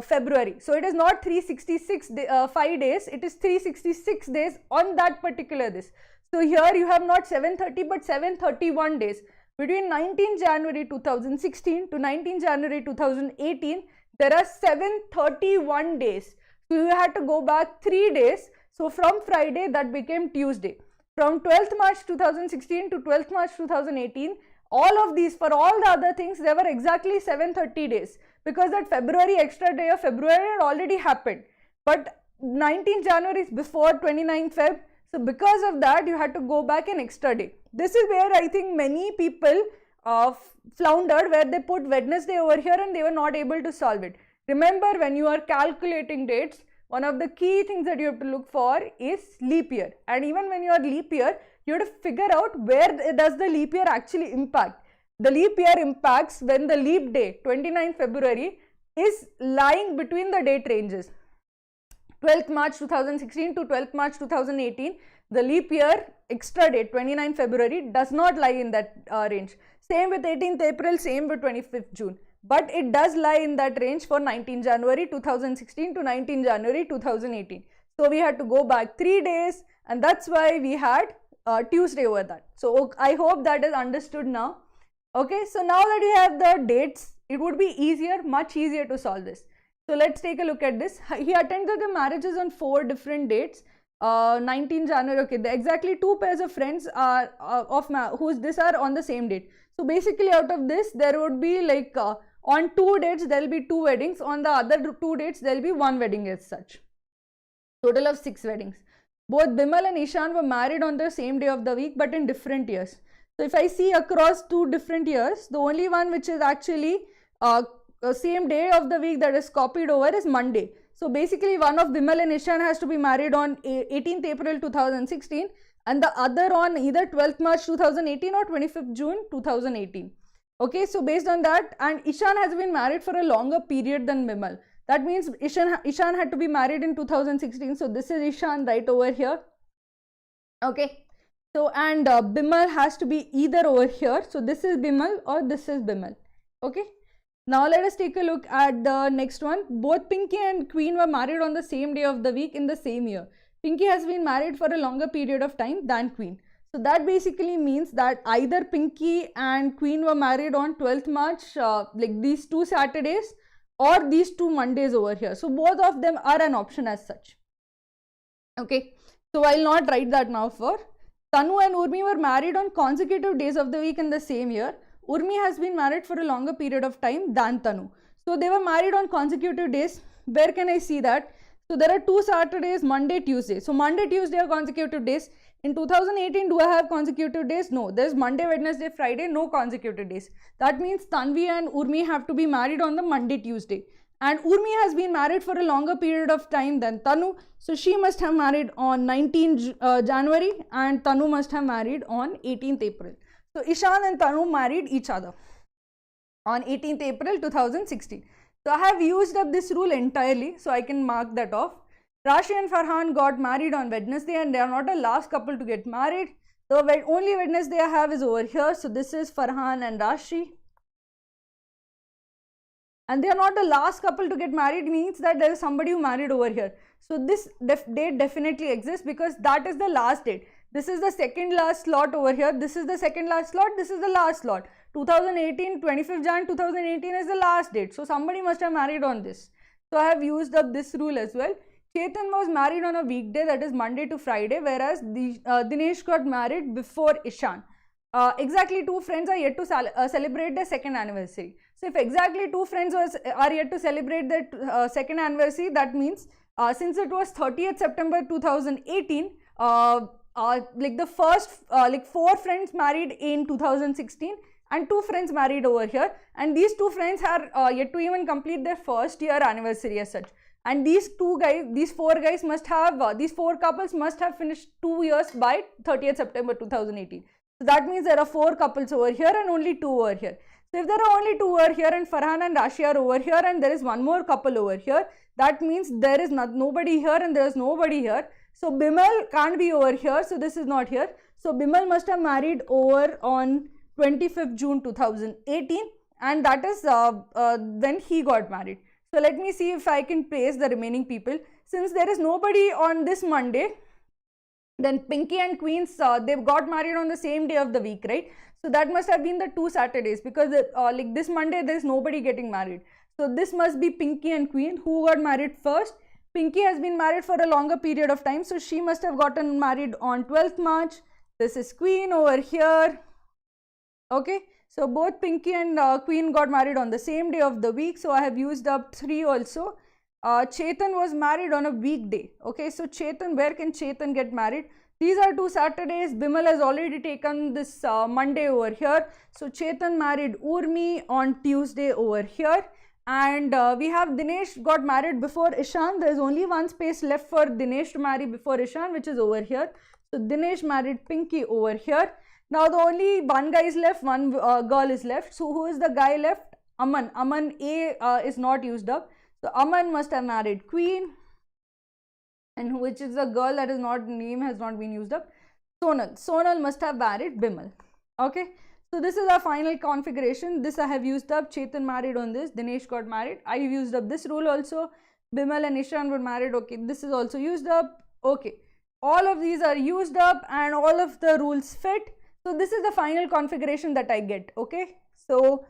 February. So it is not 366 5 days, it is 366 days on that particular this. So here you have not 730 but 731 days. Between 19 January 2016 to 19 January 2018, there are 731 days. So you had to go back 3 days. So from Friday that became Tuesday. From 12th March 2016 to 12th March 2018, all of these, for all the other things, they were exactly 730 days, because that February extra day of February had already happened. But 19 January is before 29 Feb. So because of that, you had to go back an extra day. This is where I think many people floundered, where they put Wednesday over here and they were not able to solve it. Remember, when you are calculating dates, one of the key things that you have to look for is leap year. And even when you are leap year, you have to figure out where does the leap year actually impact. The leap year impacts when the leap day, 29 February, is lying between the date ranges. 12th March 2016 to 12th March 2018, the leap year extra date, 29 February, does not lie in that range. Same with 18th April, same with 25th June. But it does lie in that range for 19 January 2016 to 19 January 2018. So we had to go back 3 days, and that's why we had Tuesday over that. So I hope that is understood now. Okay, so now that we have the dates, it would be easier, much easier to solve this. So let's take a look at this. He attended the marriages on 4 different dates. 19 January, okay, exactly 2 pairs of friends are these are on the same date. So basically out of this, there would be like on 2 dates, there will be 2 weddings. On the other 2 dates, there will be 1 wedding as such. Total of 6 weddings. Both Bimal and Ishan were married on the same day of the week, but in different years. So if I see across 2 different years, the only one which is actually same day of the week that is copied over is Monday. So basically one of Bimal and Ishan has to be married on 18th April 2016 and the other on either 12th March 2018 or 25th June 2018. Okay, so based on that, and Ishan has been married for a longer period than Bimal. That means Ishan had to be married in 2016. So this is Ishan right over here. Okay. So and Bimal has to be either over here. So this is Bimal or this is Bimal. Okay. Now let us take a look at the next one. Both Pinky and Queen were married on the same day of the week in the same year. Pinky has been married for a longer period of time than Queen. So that basically means that either Pinky and Queen were married on 12th March, like these 2 Saturdays, or these 2 Mondays over here. So both of them are an option as such. Okay, so I'll not write that now. For Tanu and Urmi were married on consecutive days of the week in the same year. Urmi has been married for a longer period of time than Tanu. So they were married on consecutive days. Where can I see that? So there are 2 Saturdays, Monday, Tuesday. So Monday, Tuesday are consecutive days. In 2018, do I have consecutive days? No. There's Monday, Wednesday, Friday, no consecutive days. That means Tanvi and Urmi have to be married on the Monday, Tuesday. And Urmi has been married for a longer period of time than Tanu. So she must have married on 19 January and Tanu must have married on 18th April. So Ishan and Tanu married each other on 18th April 2016. So I have used up this rule entirely, so I can mark that off. Rashi and Farhan got married on Wednesday and they are not the last couple to get married. The only Wednesday I have is over here. So this is Farhan and Rashi. And they are not the last couple to get married, means that there is somebody who married over here. So this date definitely exists because that is the last date. This is the second last slot over here. This is the second last slot. This is the last slot. 2018, 25th Jan 2018 is the last date. So somebody must have married on this. So I have used up this rule as well. Chetan was married on a weekday, that is Monday to Friday, whereas Dinesh got married before Ishan. Exactly 2 friends are yet to celebrate their second anniversary. So if exactly 2 friends are yet to celebrate their second anniversary, that means since it was 30th September 2018, like the first like 4 friends married in 2016 and 2 friends married over here, and these 2 friends are yet to even complete their first year anniversary as such. And these 4 guys must have, these 4 couples must have finished 2 years by 30th September 2018. So that means there are 4 couples over here and only 2 over here. So if there are only 2 over here and Farhan and Rashi are over here and there is one more couple over here, that means there is nobody here and there is nobody here. So Bimal can't be over here, so this is not here. So Bimal must have married over on 25th June 2018 and that is when he got married. So let me see if I can place the remaining people. Since there is nobody on this Monday, then Pinky and Queens, they've got married on the same day of the week, right? So that must have been the 2 Saturdays because like this Monday, there is nobody getting married. So this must be Pinky and Queen who got married first. Pinky has been married for a longer period of time. So she must have gotten married on 12th March. This is Queen over here. Okay. So both Pinky and Queen got married on the same day of the week. So I have used up 3 also. Chetan was married on a weekday. Okay, so Chetan, where can Chetan get married? These are 2 Saturdays. Bimal has already taken this Monday over here. So Chetan married Urmi on Tuesday over here. And we have Dinesh got married before Ishan. There is only 1 space left for Dinesh to marry before Ishan, which is over here. So Dinesh married Pinky over here. Now the only 1 guy is left, 1 girl is left. So who is the guy left? Aman. Aman A is not used up. So Aman must have married Queen, and which is the girl that is not, name has not been used up. Sonal. Sonal must have married Bimal. Okay. So this is our final configuration. This I have used up. Chetan married on this. Dinesh got married. I have used up this rule also. Bimal and Ishan were married. Okay. This is also used up. Okay. All of these are used up and all of the rules fit. So this is the final configuration that I get. Okay. So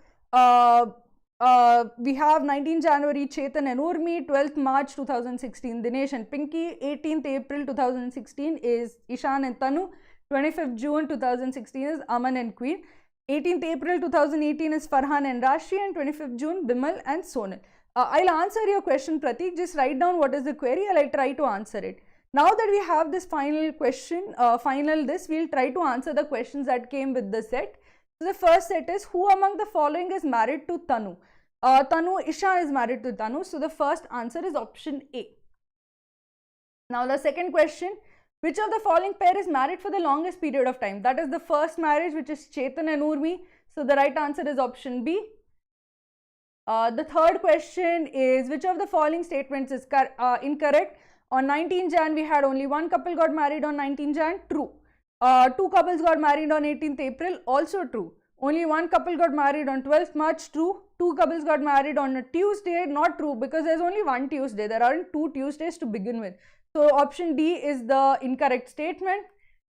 we have 19 January Chetan and Urmi, 12th March 2016 Dinesh and Pinky, 18th April 2016 is Ishan and Tanu, 25th June 2016 is Aman and Queen, 18th April 2018 is Farhan and Rashi, and 25th June Bimal and Sonal. I'll answer your question, Pratik. Just write down what is the query and I'll try to answer it. Now that we have this final question, we'll try to answer the questions that came with the set. So the first set is, who among the following is married to Tanu? Ishan is married to Tanu. So the first answer is option A. Now the second question, which of the following pair is married for the longest period of time? That is the first marriage, which is Chetan and Urmi. So the right answer is option B. The third question is, which of the following statements is incorrect? On 19 Jan, we had only 1 couple got married on 19 Jan. True. 2 couples got married on 18th April. Also true. Only 1 couple got married on 12th March. True. 2 couples got married on a Tuesday. Not true, because there's only 1 Tuesday. There aren't 2 Tuesdays to begin with. So option D is the incorrect statement.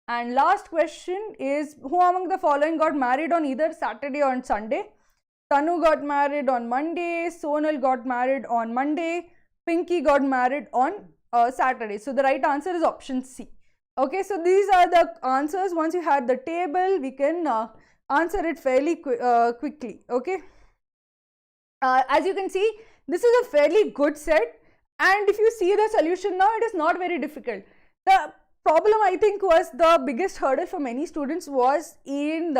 And last question is, who among the following got married on either Saturday or Sunday? Tanu got married on Monday, Sonal got married on Monday, Pinky got married on Saturday. So the right answer is option C. Okay, so these are the answers. Once you had the table, we can answer it fairly quickly. Okay, as you can see, this is a fairly good set, and if you see the solution now, it is not very difficult. The problem, I think, was the biggest hurdle for many students was in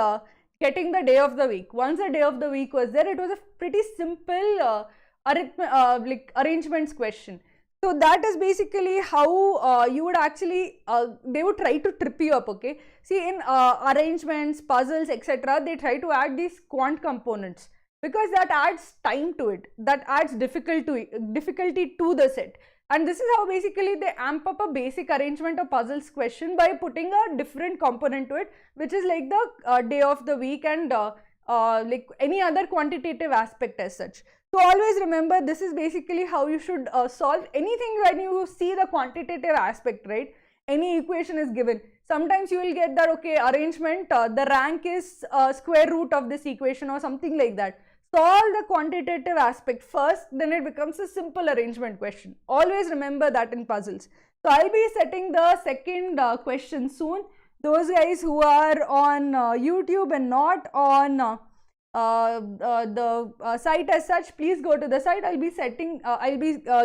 getting the day of the week. Once the day of the week was there, it was a pretty simple arrangements question. So that is basically how you would actually, they would try to trip you up, okay. See, in arrangements, puzzles, etc., they try to add these quant components because that adds time to it, that adds difficulty to the set. And this is how basically they amp up a basic arrangement or puzzles question by putting a different component to it, which is like the day of the week and like any other quantitative aspect as such. So always remember, this is basically how you should solve anything when you see the quantitative aspect, right? Any equation is given. Sometimes you will get that, okay, arrangement, the rank is square root of this equation or something like that. Solve the quantitative aspect first, then it becomes a simple arrangement question. Always remember that in puzzles. So I'll be setting the second question soon. Those guys who are on YouTube and not on the site as such, please go to the site. I'll be setting,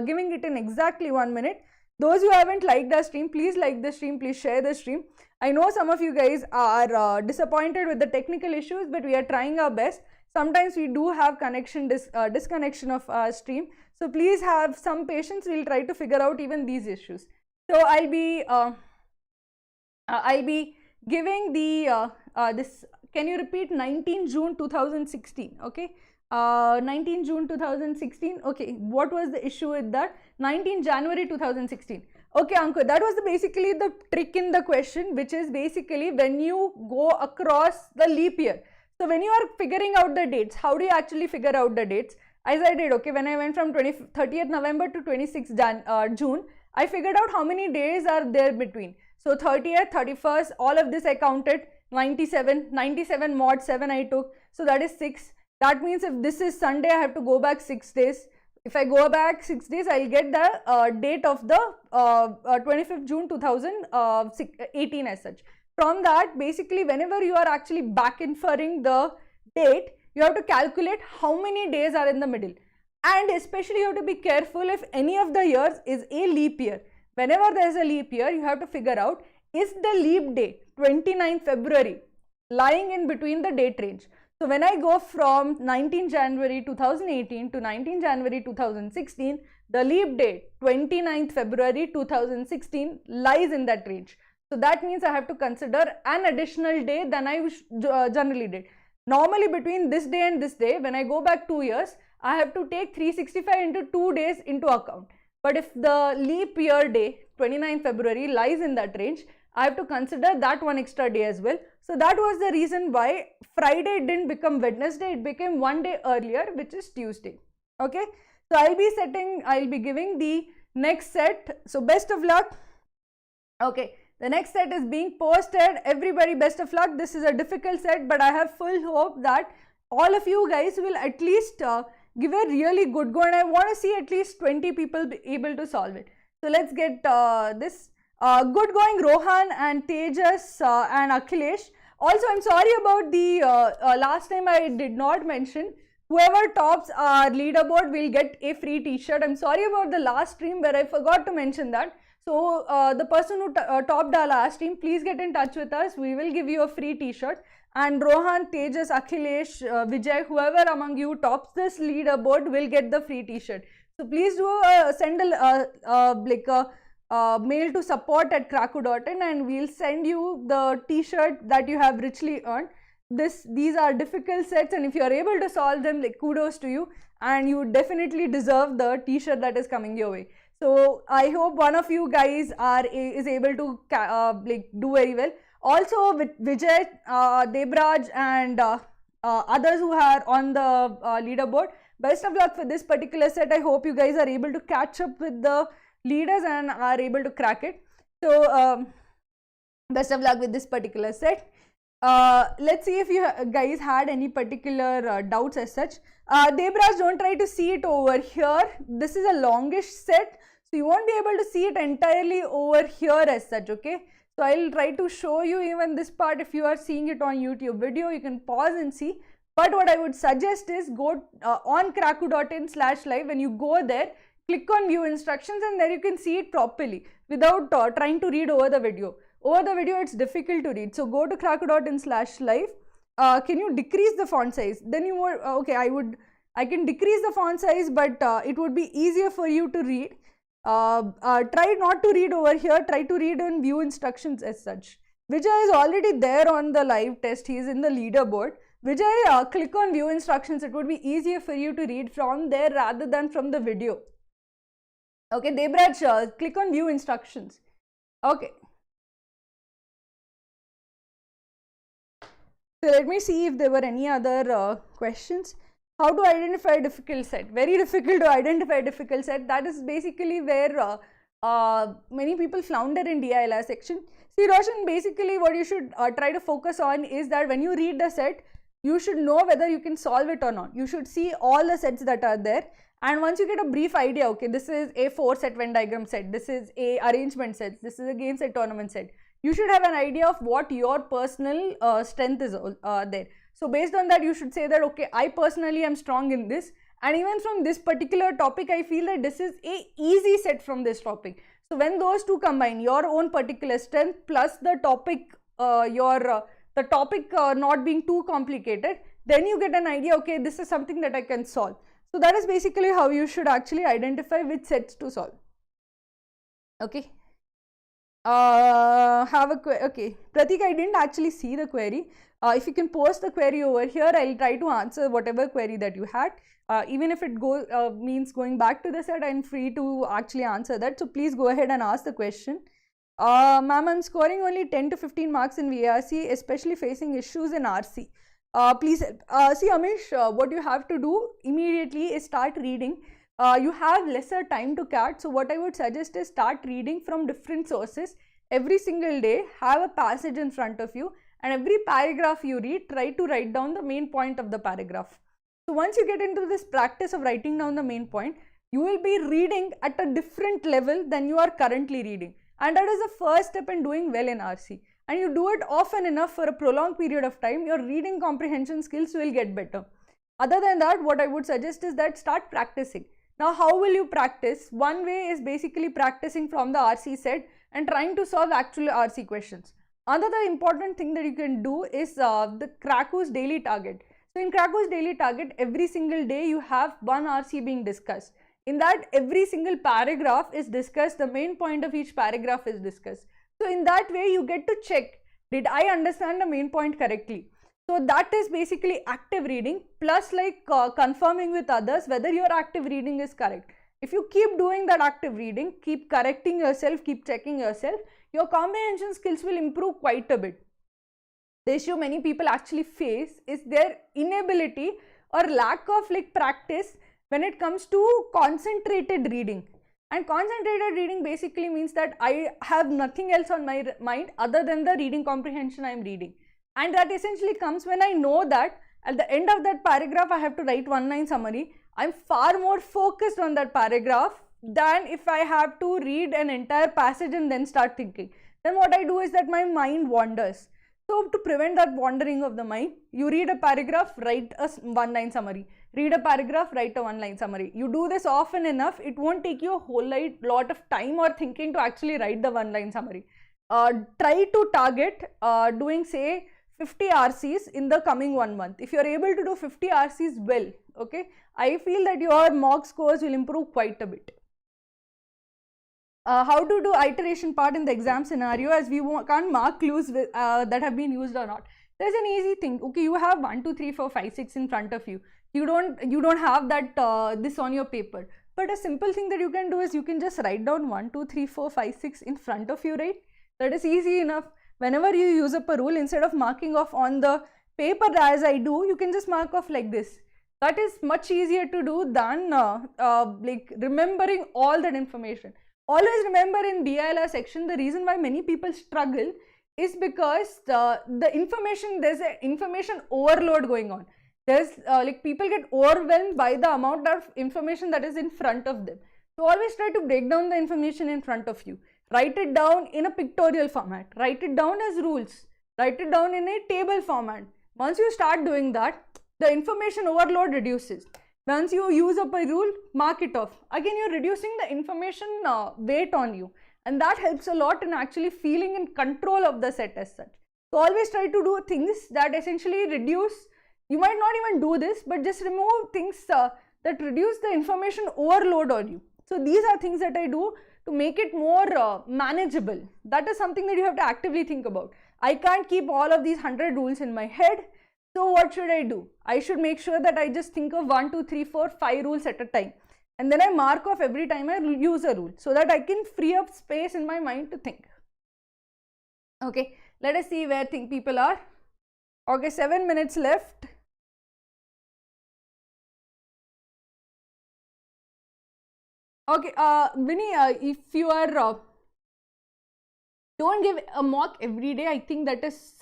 giving it in exactly 1 minute. Those who haven't liked the stream, please like the stream, please share the stream. I know some of you guys are disappointed with the technical issues, but we are trying our best. Sometimes we do have connection disconnection of our stream, so please have some patience. We'll try to figure out even these issues. So I'll be giving the this. Can you repeat 19 June 2016? Okay, 19 June 2016. Okay, what was the issue with that? 19 January 2016. Okay, Ankur, that was basically the trick in the question, which is basically when you go across the leap year. So when you are figuring out the dates, how do you actually figure out the dates? As I did, okay, when I went from 30th November to 26th June, I figured out how many days are there between. So 30th, 31st, all of this I counted, 97 mod 7 I took, so that is 6. That means if this is Sunday, I have to go back 6 days. If I go back 6 days, I'll get the date of the 25th June 2018 as such. From that, basically, whenever you are actually back inferring the date, you have to calculate how many days are in the middle. And especially you have to be careful if any of the years is a leap year. Whenever there is a leap year, you have to figure out, is the leap day 29 February lying in between the date range. So when I go from 19 January 2018 to 19 January 2016, the leap day 29th February 2016 lies in that range. So that means I have to consider an additional day than I generally did. Normally between this day and this day, when I go back 2 years, I have to take 365 into 2 days into account. But if the leap year day, 29 February, lies in that range, I have to consider that one extra day as well. So that was the reason why Friday didn't become Wednesday, it became 1 day earlier, which is Tuesday. Okay, so I'll be giving the next set. So best of luck. Okay. The next set is being posted. Everybody, best of luck. This is a difficult set, but I have full hope that all of you guys will at least give a really good go, and I want to see at least 20 people be able to solve it. So let's get this. Good going, Rohan and Tejas and Akhilesh. Also, I'm sorry about the last time I did not mention. Whoever tops our leaderboard will get a free t-shirt. I'm sorry about the last stream where I forgot to mention that. So the person who topped our last stream, please get in touch with us. We will give you a free t-shirt. And Rohan, Tejas, Akhilesh, Vijay, whoever among you tops this leaderboard will get the free t-shirt. So please do send a mail to support@kraku.in and we'll send you the t-shirt that you have richly earned. These are difficult sets, and if you are able to solve them, like, kudos to you, and you definitely deserve the t-shirt that is coming your way. So I hope one of you guys is able to do very well. Also with Vijay, Debraj and others who are on the leaderboard, best of luck for this particular set. I hope you guys are able to catch up with the leaders and are able to crack it. So Best of luck with this particular set. Let's see if you guys had any particular doubts as such. Debraj, don't try to see it over here. This is a longish set, so you won't be able to see it entirely over here as such, okay? So I'll try to show you even this part. If you are seeing it on YouTube video, you can pause and see. But what I would suggest is go on kraku.in/live. When you go there, click on view instructions, and there you can see it properly without trying to read over the video. Over the video, it's difficult to read. So go to kraku.in/live. Can you decrease the font size? Then you would, okay, I can decrease the font size, but it would be easier for you to read. Try not to read over here. Try to read in view instructions as such. Vijay is already there on the live test. He is in the leaderboard. Vijay, click on view instructions. It would be easier for you to read from there rather than from the video. Okay, Debraj, click on view instructions. Okay. So let me see if there were any other questions. How to identify a difficult set? Very difficult to identify a difficult set. That is basically where many people flounder in DILR section. See, Roshan, basically what you should try to focus on is that when you read the set, you should know whether you can solve it or not. You should see all the sets that are there. And once you get a brief idea, okay, this is a 4-set Venn diagram set, this is a arrangement set, this is a game set tournament set. You should have an idea of what your personal strength is there. So based on that, you should say that, okay, I personally am strong in this. And even from this particular topic, I feel that this is a easy set from this topic. So when those two combine, your own particular strength plus the topic, the topic not being too complicated, then you get an idea, okay, this is something that I can solve. So that is basically how you should actually identify which sets to solve. Okay. Okay, Pratik, I didn't actually see the query. If you can post the query over here, I'll try to answer whatever query that you had. Even if it means going back to the set, I'm free to actually answer that. So please go ahead and ask the question. Ma'am, I'm scoring only 10 to 15 marks in VRC, especially facing issues in RC. Please help. See, Amish, what you have to do immediately is start reading. You have lesser time to CAT, so what I would suggest is start reading from different sources every single day. Have a passage in front of you, and every paragraph you read, try to write down the main point of the paragraph. So once you get into this practice of writing down the main point, you will be reading at a different level than you are currently reading, and that is the first step in doing well in RC. And you do it often enough for a prolonged period of time, your reading comprehension skills will get better. Other than that, what I would suggest is that start practicing. Now, how will you practice? One way is basically practicing from the RC set and trying to solve actual RC questions. Another important thing that you can do is the Kraku's daily target. So in Kraku's daily target, every single day you have one RC being discussed. In that, every single paragraph is discussed, the main point of each paragraph is discussed. So in that way, you get to check, did I understand the main point correctly? So that is basically active reading plus like confirming with others whether your active reading is correct. If you keep doing that active reading, keep correcting yourself, keep checking yourself, your comprehension skills will improve quite a bit. The issue many people actually face is their inability or lack of like practice when it comes to concentrated reading. And concentrated reading basically means that I have nothing else on my mind other than the reading comprehension I am reading. And that essentially comes when I know that at the end of that paragraph I have to write one-line summary. I'm far more focused on that paragraph than if I have to read an entire passage and then start thinking. Then what I do is that my mind wanders. So to prevent that wandering of the mind, you read a paragraph, write a one-line summary. Read a paragraph, write a one-line summary. You do this often enough, it won't take you a whole lot of time or thinking to actually write the one-line summary. Try to target doing say 50 RCs in the coming 1 month. If you are able to do 50 RCs well, okay, I feel that your mock scores will improve quite a bit. How to do iteration part in the exam scenario, as we can't mark clues with, that have been used or not. There's an easy thing. Okay, you have 1, 2, 3, 4, 5, 6 in front of you. You don't have that this on your paper. But a simple thing that you can do is you can just write down 1, 2, 3, 4, 5, 6 in front of you, right? That is easy enough. Whenever you use up a rule, instead of marking off on the paper as I do, you can just mark off like this. That is much easier to do than like remembering all that information. Always remember in DILR section, the reason why many people struggle is because the information, there's an information overload going on. There's like people get overwhelmed by the amount of information that is in front of them. So always try to break down the information in front of you. Write it down in a pictorial format. Write it down as rules. Write it down in a table format. Once you start doing that, the information overload reduces. Once you use up a rule, mark it off. Again, you're reducing the information weight on you. And that helps a lot in actually feeling in control of the set as such. So always try to do things that essentially reduce, you might not even do this, but just remove things that reduce the information overload on you. So these are things that I do to make it more manageable. That is something that you have to actively think about. I can't keep all of these 100 rules in my head. So what should I do? I should make sure that I just think of 1, 2, 3, 4, 5 rules at a time. And then I mark off every time I use a rule so that I can free up space in my mind to think. Okay, let us see where people are. Okay, 7 minutes left. Okay, Vinny, if you are, don't give a mock every day. I think that is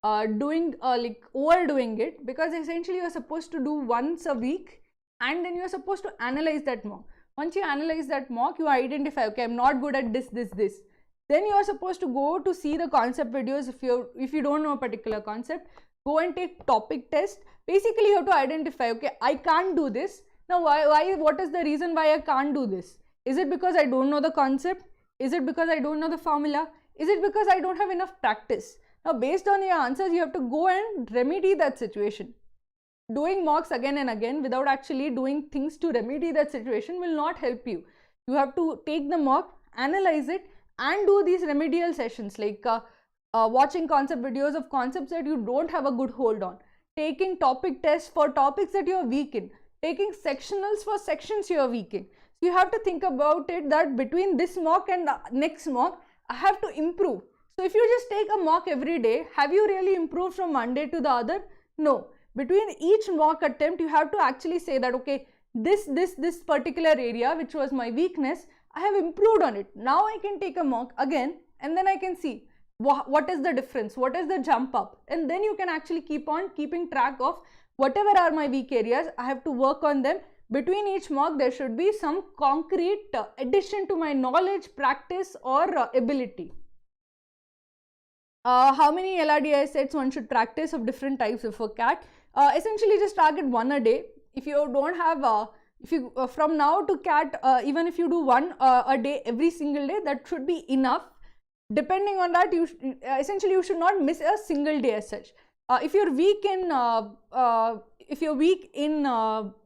like overdoing it, because essentially you are supposed to do once a week, and then you are supposed to analyze that mock. Once you analyze that mock, you identify, okay, I'm not good at this. Then you are supposed to go to see the concept videos. If you don't know a particular concept, go and take topic test. Basically, you have to identify, okay, I can't do this. Now, what is the reason why I can't do this? Is it because I don't know the concept? Is it because I don't know the formula? Is it because I don't have enough practice? Now, based on your answers, you have to go and remedy that situation. Doing mocks again and again without actually doing things to remedy that situation will not help you. You have to take the mock, analyze it, and do these remedial sessions, like watching concept videos of concepts that you don't have a good hold on, taking topic tests for topics that you are weak in, taking sectionals for sections you are weak in. So you have to think about it that between this mock and the next mock, I have to improve. So if you just take a mock every day, have you really improved from one day to the other? No. Between each mock attempt, you have to actually say that, okay, this particular area, which was my weakness, I have improved on it. Now I can take a mock again, and then I can see what is the difference, what is the jump up, and then you can actually keep on keeping track of whatever are my weak areas. I have to work on them. Between each mock, there should be some concrete addition to my knowledge, practice, or ability. How many LRDI sets one should practice of different types of a CAT? Essentially, just target one a day. If you don't have, from now to CAT, even if you do one a day every single day, that should be enough. Depending on that, essentially you should not miss a single day as such. If you're weak in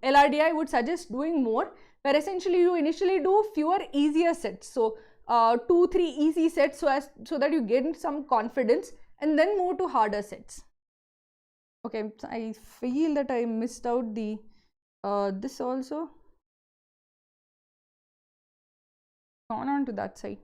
LRDI, I would suggest doing more, where essentially you initially do fewer easier sets. So 2-3 easy sets so that you gain some confidence, and then move to harder sets. Okay, I feel that I missed out the this also. Gone on to that side.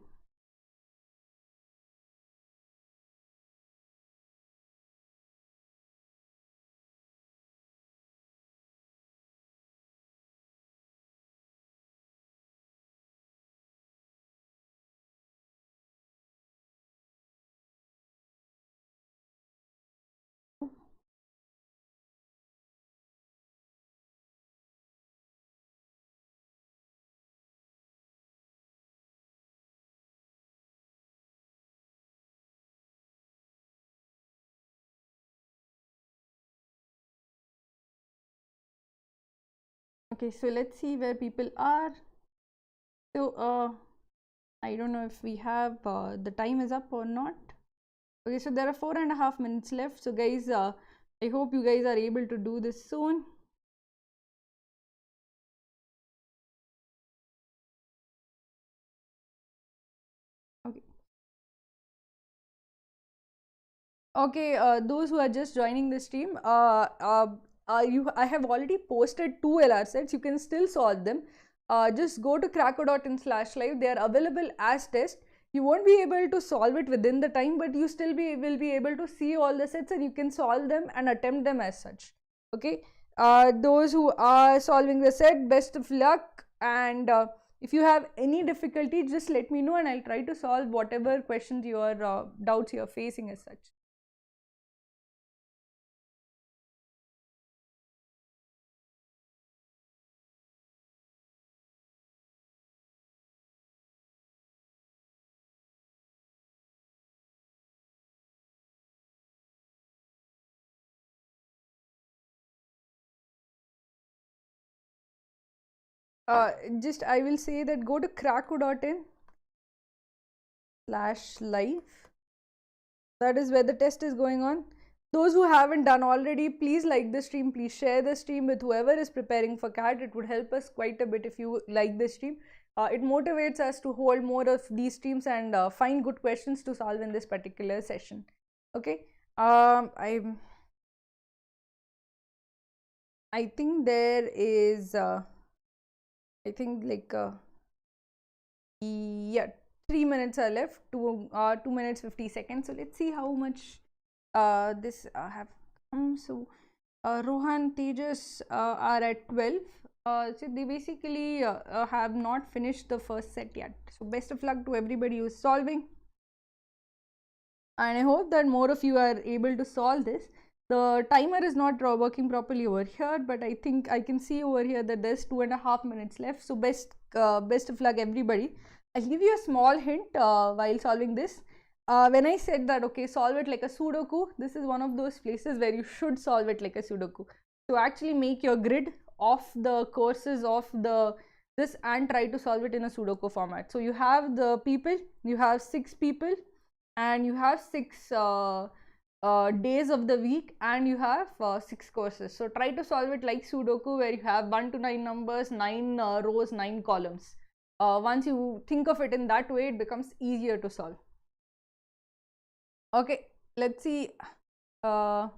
Okay, so let's see where people are. So I don't know if we have the time is up or not. Okay, so there are 4.5 minutes left. So guys, I hope you guys are able to do this soon. Okay. Okay, those who are just joining the stream, I have already posted 2 LR sets. You can still solve them. Just go to krakow.in/live. They are available as test. You won't be able to solve it within the time, but you still will be able to see all the sets, and you can solve them and attempt them as such. Okay. Those who are solving the set, best of luck, and if you have any difficulty, just let me know and I'll try to solve whatever questions your doubts you're facing as such. Just I will say that go to kraku.in/live. That is where the test is going on. Those who haven't done already, please like the stream, please share the stream with whoever is preparing for CAT. It would help us quite a bit if you like this stream. It motivates us to hold more of these streams and find good questions to solve in this particular session. Okay. I think there is I think like yeah, 3 minutes are left, 2 minutes 50 seconds. So let's see how much this have come. So Rohan, Tejas are at 12. So they basically have not finished the first set yet. So best of luck to everybody who is solving. And I hope that more of you are able to solve this. The timer is not working properly over here, but I think I can see over here that there's 2.5 minutes left. So best of luck everybody. I'll give you a small hint while solving this. When I said that, okay, solve it like a Sudoku, this is one of those places where you should solve it like a Sudoku. So actually make your grid of the courses of this and try to solve it in a Sudoku format. So you have the people, you have 6 people, and you have 6 days of the week, and you have 6 courses. So try to solve it like Sudoku, where you have 1 to 9 numbers, 9 rows, 9 columns. Once you think of it in that way, it becomes easier to solve. Okay, let's see. Yeah,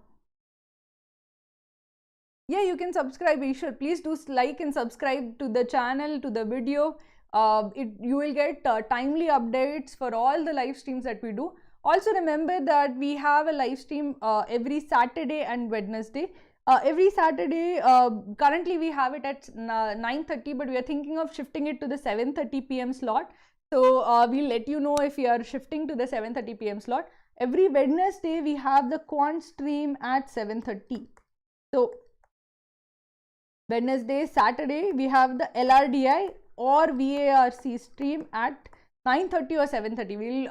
you can subscribe. You should please do like and subscribe to the channel, to the video. You will get timely updates for all the live streams that we do. Also remember that we have a live stream every Saturday and Wednesday. Every Saturday, currently we have it at 9:30, but we are thinking of shifting it to the 7:30 p.m. slot. So we'll let you know if we are shifting to the 7:30 p.m. slot. Every Wednesday we have the quant stream at 7:30. So Wednesday, Saturday we have the LRDI or VARC stream at 9:30 or 7:30. We'll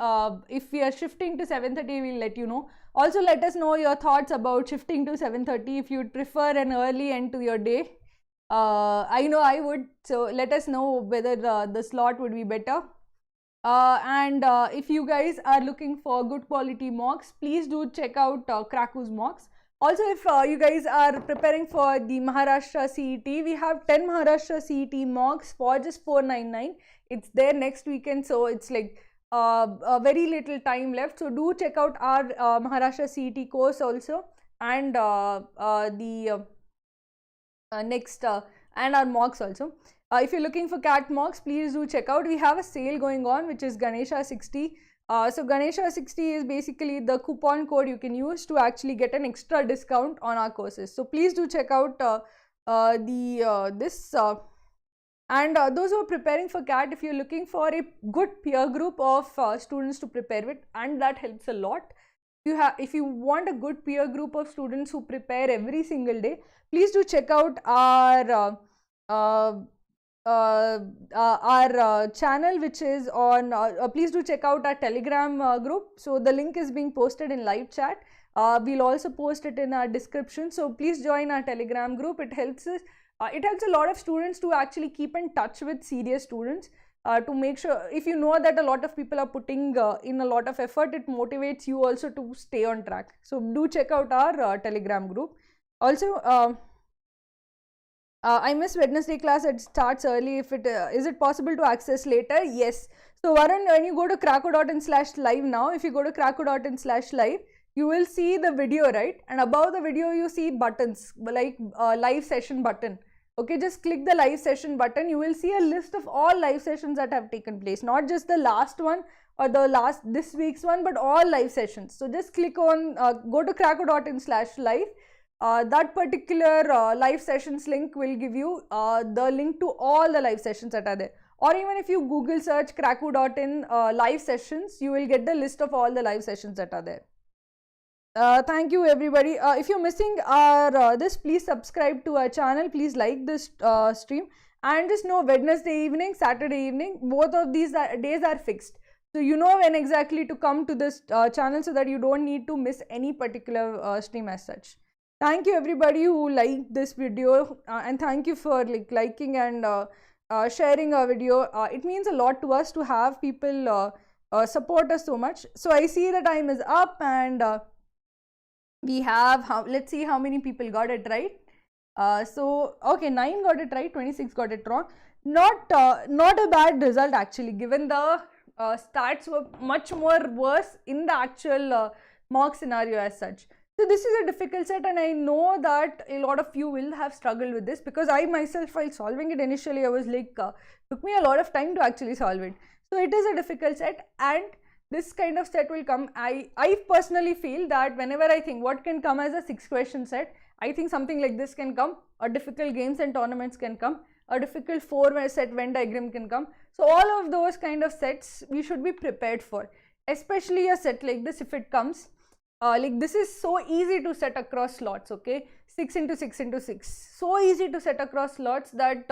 if we are shifting to 7:30, we'll let you know. Also let us know your thoughts about shifting to 7:30 if you'd prefer an early end to your day. I know I would, so let us know whether the slot would be better. And if you guys are looking for good quality mocks, please do check out Kraku's mocks. Also, if you guys are preparing for the Maharashtra CET, we have 10 Maharashtra CET mocks for just $499. It's there next weekend, so it's like a very little time left. So do check out our Maharashtra CET course also, and the next and our mocks also. If you're looking for CAT mocks, please do check out. We have a sale going on, which is Ganesha 60. So Ganesha 60 is basically the coupon code you can use to actually get an extra discount on our courses. So please do check out this. And those who are preparing for CAT, if you're looking for a good peer group of students to prepare with, and that helps a lot. If you want a good peer group of students who prepare every single day, please do check out our channel, which is on please do check out our Telegram group. So the link is being posted in live chat. We'll also post it in our description, so please join our Telegram group. It helps us, it helps a lot of students to actually keep in touch with serious students, to make sure, if you know that a lot of people are putting in a lot of effort, it motivates you also to stay on track. So do check out our Telegram group. Also, I miss Wednesday class. It starts early. If it is it possible to access later? Yes. So Varun, when you go to kraku.in/live now, if you go to kraku.in/live, you will see the video, right? And above the video, you see buttons like live session button. Okay, just click the live session button. You will see a list of all live sessions that have taken place, not just the last one or this week's one, but all live sessions. So just click on go to kraku.in/live. That particular live sessions link will give you the link to all the live sessions that are there. or even if you Google search kraku.in live sessions, you will get the list of all the live sessions that are there. Thank you everybody. If you're missing our this, please subscribe to our channel, please like this stream, and just know Wednesday evening, Saturday evening, both of these days are fixed. So you know when exactly to come to this channel, so that you don't need to miss any particular stream as such. Thank you everybody who liked this video, and thank you for liking and sharing our video. It means a lot to us to have people support us so much. So I see the time is up, and we have, let's see how many people got it right. So okay, 9 got it right, 26 got it wrong. Not a bad result actually, given the stats were much more worse in the actual mock scenario as such. So this is a difficult set, and I know that a lot of you will have struggled with this, because I myself, while solving it initially, I was like, took me a lot of time to actually solve it. So it is a difficult set, and this kind of set will come. I personally feel that whenever I think what can come as a 6-question set, I think something like this can come. A difficult games and tournaments can come. A difficult 4-set Venn diagram can come. So all of those kind of sets we should be prepared for, especially a set like this if it comes. Like this is so easy to set across slots, okay? 6 into 6 into 6. So easy to set across slots that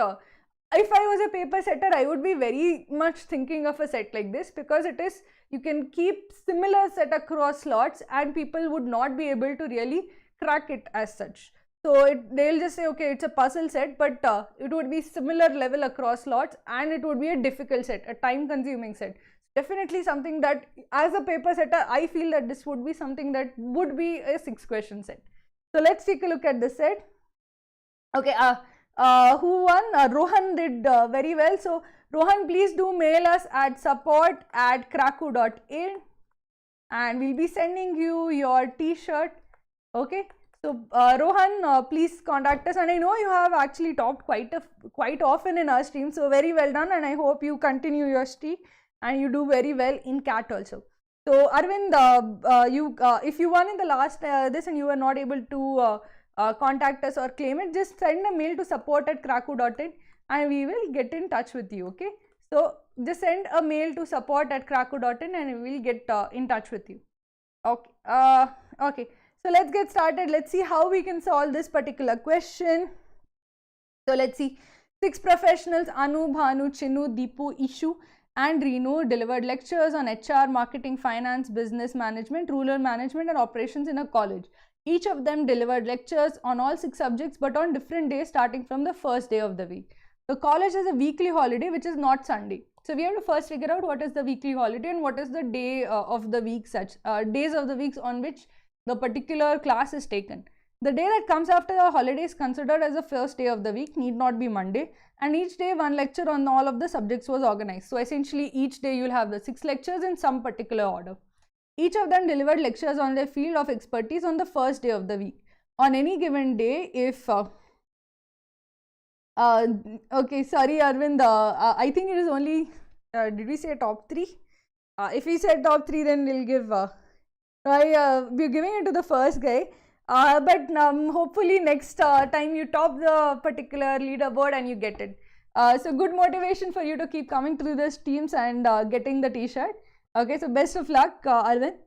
if I was a paper setter, I would be very much thinking of a set like this, because it is, you can keep similar set across slots and people would not be able to really crack it as such. So they'll just say, okay, it's a puzzle set, but it would be similar level across slots, and it would be a difficult set, a time consuming set. Definitely something that as a paper setter, I feel that this would be something that would be a 6-question set. So let's take a look at the set. Okay, who won? Rohan did very well. So Rohan, please do mail us at support@kraku.in, and we'll be sending you your t-shirt. Okay, so Rohan, please contact us, and I know you have actually topped quite often in our stream, so very well done, and I hope you continue your streak and you do very well in CAT also. So Arvind, if you won in the last this and you were not able to contact us or claim it, just send a mail to support@kraku.in and we will get in touch with you. Okay, so just send a mail to support@kraku.in and we will get in touch with you. Okay, okay, so let's get started. Let's see how we can solve this particular question. So let's see. 6 professionals, Anu, Bhanu, Chinu, Deepu, Ishu and Renu, delivered lectures on HR, marketing, finance, business management, rural management and operations in a college. Each of them delivered lectures on all 6 subjects, but on different days starting from the first day of the week. The college has a weekly holiday which is not Sunday. So we have to first figure out what is the weekly holiday and what is the day of the week, days of the weeks on which the particular class is taken. The day that comes after the holiday is considered as the first day of the week, need not be Monday, and each day one lecture on all of the subjects was organized. So essentially each day you will have the 6 lectures in some particular order. Each of them delivered lectures on their field of expertise on the first day of the week. On any given day, if okay, sorry Arvind, I think it is only, did we say top 3? If we said top 3, then we'll give, we're giving it to the first guy. But hopefully next time you top the particular leaderboard and you get it. So good motivation for you to keep coming through the teams and getting the t-shirt. Okay, so best of luck, Arvind.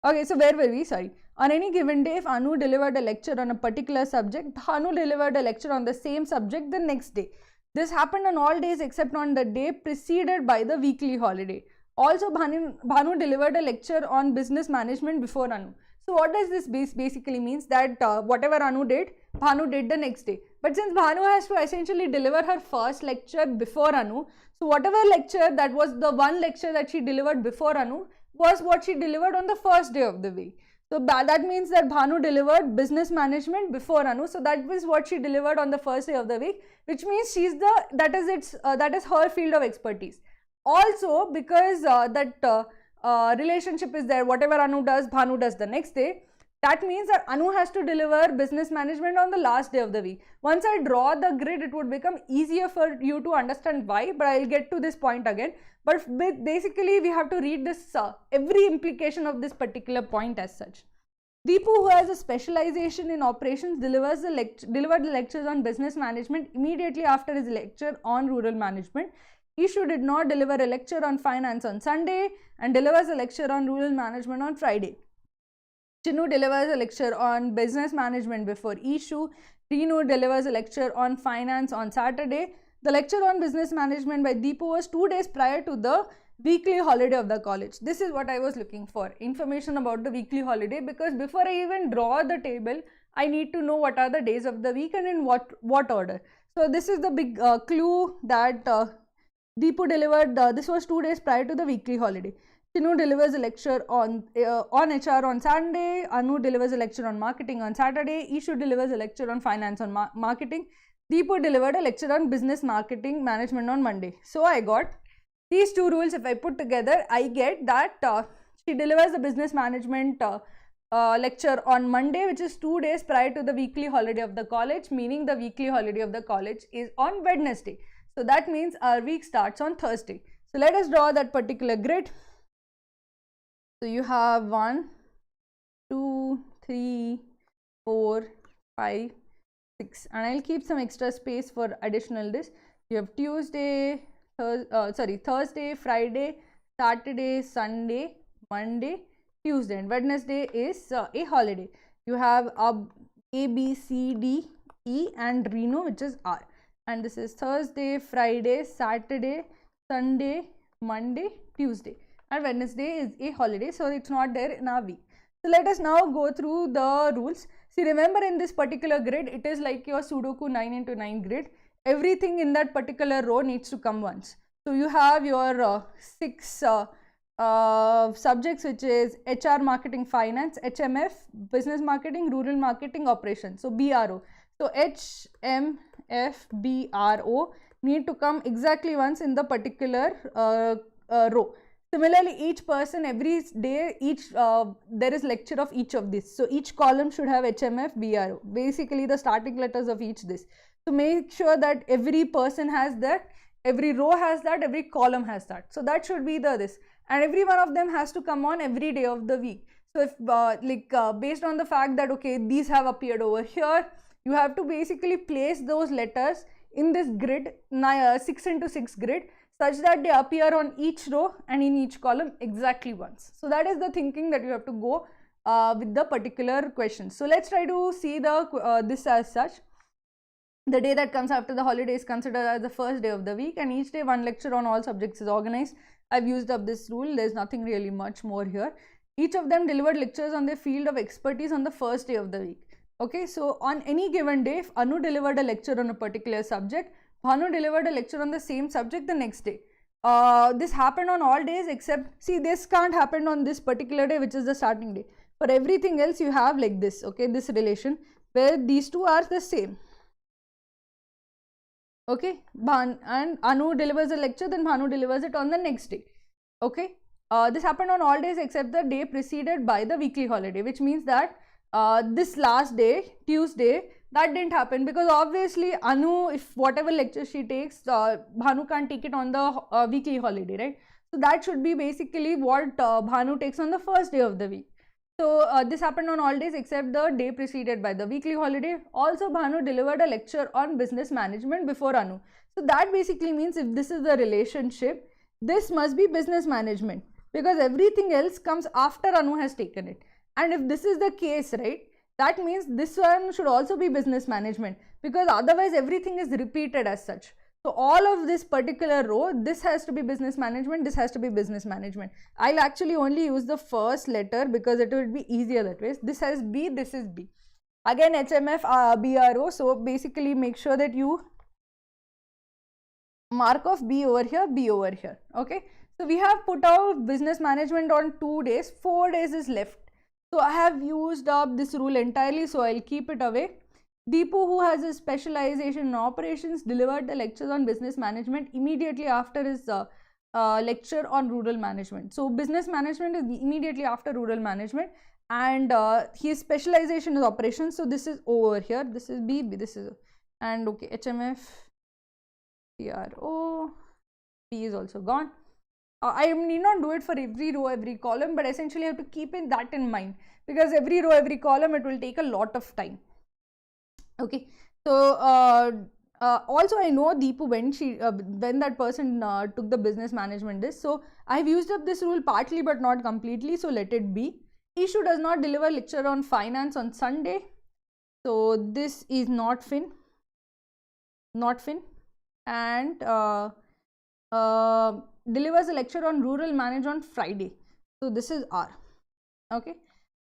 Okay, so where were we? Sorry. On any given day, if Anu delivered a lecture on a particular subject, Bhanu delivered a lecture on the same subject the next day. This happened on all days except on the day preceded by the weekly holiday. Also, Bhanu delivered a lecture on business management before Anu. So what does this basically means? That whatever Anu did, Bhanu did the next day. But since Bhanu has to essentially deliver her first lecture before Anu, so whatever lecture, that was the one lecture that she delivered before Anu, was what she delivered on the first day of the week. So that means that Bhanu delivered business management before Anu. So that was what she delivered on the first day of the week, which means she's that is her field of expertise. Also, because relationship is there, whatever Anu does, Bhanu does the next day. That means that Anu has to deliver business management on the last day of the week. Once I draw the grid, it would become easier for you to understand why, but I'll get to this point again. But basically, we have to read this, every implication of this particular point as such. Deepu, who has a specialization in operations, delivered the lectures on business management immediately after his lecture on rural management. Ishu did not deliver a lecture on finance on Sunday and delivers a lecture on rural management on Friday. Chinu delivers a lecture on business management before Ishu. Reenu delivers a lecture on finance on Saturday. The lecture on business management by Deepu was 2 days prior to the weekly holiday of the college. This is what I was looking for, information about the weekly holiday, because before I even draw the table, I need to know what are the days of the week and in what order. So this is the big clue that Deepu delivered. This was 2 days prior to the weekly holiday. Chinu delivers a lecture on HR on Sunday. Anu delivers a lecture on marketing on Saturday. Ishu delivers a lecture on finance on marketing. Deepu delivered a lecture on business marketing management on Monday. So I got these two rules. If I put together, I get that she delivers the business management lecture on Monday, which is 2 days prior to the weekly holiday of the college, meaning the weekly holiday of the college is on Wednesday. So that means our week starts on Thursday. So let us draw that particular grid. So you have 1, 2, 3, 4, 5, 6, and I'll keep some extra space for additional this. You have Thursday, Friday, Saturday, Sunday, Monday, Tuesday, and Wednesday is a holiday. You have A, B, C, D, E, and Reenu, which is R. And this is Thursday, Friday, Saturday, Sunday, Monday, Tuesday, and Wednesday is a holiday, so it's not there in our week. So let us now go through the rules. See, remember, in this particular grid, it is like your Sudoku 9x9 grid. Everything in that particular row needs to come once. So you have your 6 subjects, which is HR, marketing, finance, HMF, business marketing, rural marketing, operations. So BRO. So HMF, BRO need to come exactly once in the particular row. Similarly, each person every day, there is lecture of each of these. So each column should have HMF, BRO, basically the starting letters of each this. So make sure that every person has that, every row has that, every column has that. So that should be this, and every one of them has to come on every day of the week. So if based on the fact that okay, these have appeared over here, you have to basically place those letters in this grid, 6 into 6 grid, such that they appear on each row and in each column exactly once. So that is the thinking that you have to go with the particular question. So let's try to see the this as such. The day that comes after the holiday is considered as the first day of the week, and each day one lecture on all subjects is organized. I've used up this rule. There's nothing really much more here. Each of them delivered lectures on their field of expertise on the first day of the week. Okay, so on any given day, if Anu delivered a lecture on a particular subject, Bhanu delivered a lecture on the same subject the next day. This happened on all days except, see, this can't happen on this particular day, which is the starting day. For everything else, you have like this, okay, this relation where these two are the same. Okay, and Anu delivers a lecture, then Bhanu delivers it on the next day. Okay, this happened on all days except the day preceded by the weekly holiday, which means that this last day, Tuesday, that didn't happen because obviously Anu, if whatever lecture she takes, Bhanu can't take it on the weekly holiday, right? So that should be basically what Bhanu takes on the first day of the week. So this happened on all days except the day preceded by the weekly holiday. Also, Bhanu delivered a lecture on business management before Anu. So that basically means if this is the relationship, this must be business management because everything else comes after Anu has taken it. And if this is the case, right, that means this one should also be business management because otherwise everything is repeated as such. So all of this particular row, this has to be business management, this has to be business management. I'll actually only use the first letter because it will be easier that way. This has B, this is B. Again, HMF, BRO. So basically make sure that you mark off B over here, B over here. Okay. So we have put out business management on 2 days, 4 days is left. So I have used up this rule entirely, so I'll keep it away. Deepu, who has a specialization in operations, delivered the lectures on business management immediately after his lecture on rural management. So business management is immediately after rural management, and his specialization is operations. So this is over here. This is B, this is, and okay, HMF, PRO, B is also gone. I need not do it for every row, every column, but essentially I have to keep that in mind because every row, every column, it will take a lot of time. Okay, so also I know Deepu when that person took the business management this. So I've used up this rule partly but not completely. So let it be. Ishu does not deliver lecture on finance on Sunday. So this is not fin. And delivers a lecture on rural manage on Friday. So this is R. Okay.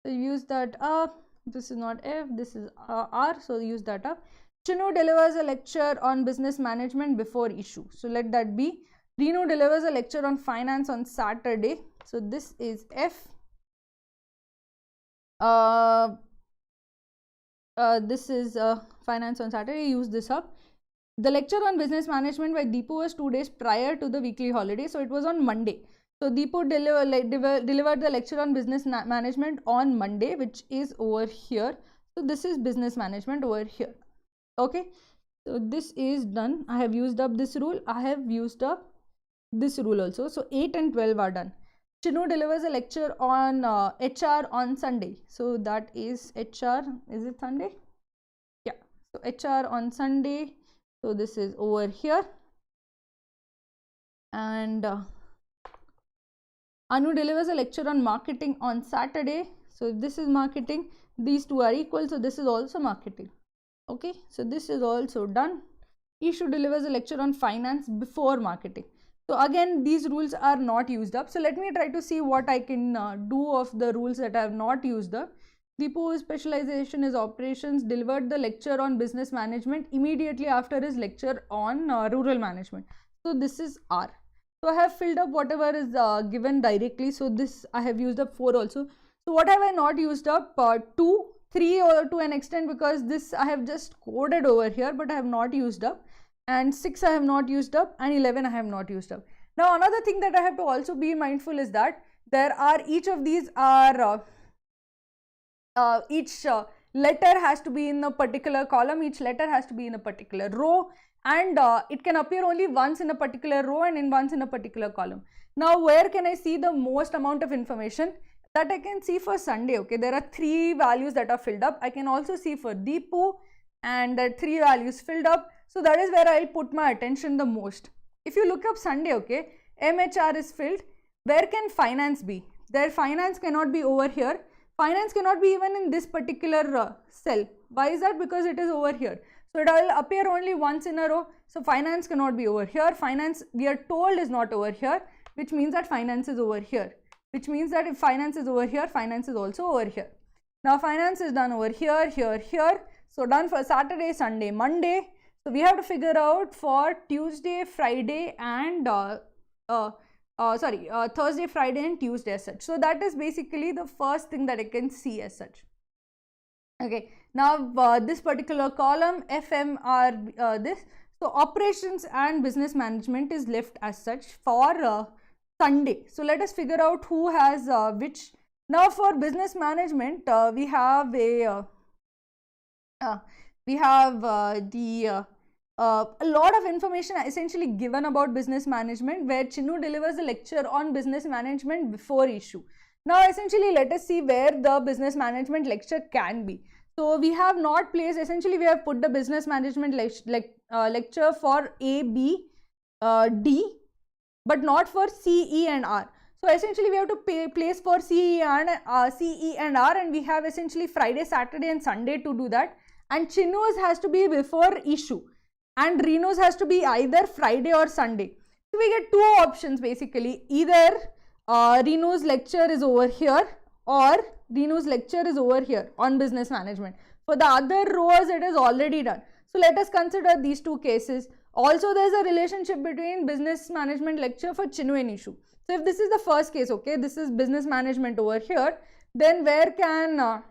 So use that up. This is not F. This is R. So use that up. Chinu delivers a lecture on business management before issue. So let that be. Renu delivers a lecture on finance on Saturday. So this is F. This is finance on Saturday. Use this up. The lecture on business management by Deepu was 2 days prior to the weekly holiday. So it was on Monday. So Deepu delivered the lecture on business management on Monday, which is over here. So this is business management over here. Okay. So this is done. I have used up this rule. I have used up this rule also. So 8 and 12 are done. Chinu delivers a lecture on HR on Sunday. So that is HR. Is it Sunday? Yeah. So HR on Sunday. So this is over here. And Anu delivers a lecture on marketing on Saturday. So if this is marketing, these two are equal. So this is also marketing. Okay. So this is also done. Ishu delivers a lecture on finance before marketing. So again, these rules are not used up. So let me try to see what I can do of the rules that I have not used up. Deepu's specialization is operations, delivered the lecture on business management immediately after his lecture on rural management. So this is R. So I have filled up whatever is given directly. So this I have used up 4 also. So what have I not used up? 2, 3 or to an extent, because this I have just coded over here, but I have not used up. And 6 I have not used up, and 11 I have not used up. Now another thing that I have to also be mindful is that there are each of these are each letter has to be in a particular column, each letter has to be in a particular row, and it can appear only once in a particular row and once in a particular column. Now where can I see the most amount of information? That I can see for Sunday. Okay, there are 3 values that are filled up. I can also see for Deepu, and there are 3 values filled up. So that is where I'll put my attention the most. If you look up Sunday, okay, MHR is filled. Where can finance be? There finance cannot be over here. Finance cannot be even in this particular cell. Why is that? Because it is over here. So it will appear only once in a row. So finance cannot be over here. Finance, we are told, is not over here, which means that finance is over here. Which means that if finance is over here, finance is also over here. Now finance is done over here, here, here. So done for Saturday, Sunday, Monday. So we have to figure out for Tuesday, Friday and Thursday, Friday and Tuesday as such. So that is basically the first thing that I can see as such. Okay. Now this particular column FMR this. So operations and business management is left as such for Sunday. So let us figure out who has which. Now for business management we have a a lot of information essentially given about business management, where Chinu delivers a lecture on business management before issue. Now essentially let us see where the business management lecture can be. So we have not placed, essentially we have put the business management lecture for A, B, D, but not for C, E and R. So essentially we have to place for C, E and R, and we have essentially Friday, Saturday and Sunday to do that. And Chinu's has to be before issue, and Renu's has to be either Friday or Sunday. So we get 2 options basically. Either Renu's lecture is over here, or Renu's lecture is over here on business management. For the other rows it is already done. So let us consider these 2 cases. Also there is a relationship between business management lecture for Chinu and Ishu. So if this is the first case, okay, this is business management over here, then where can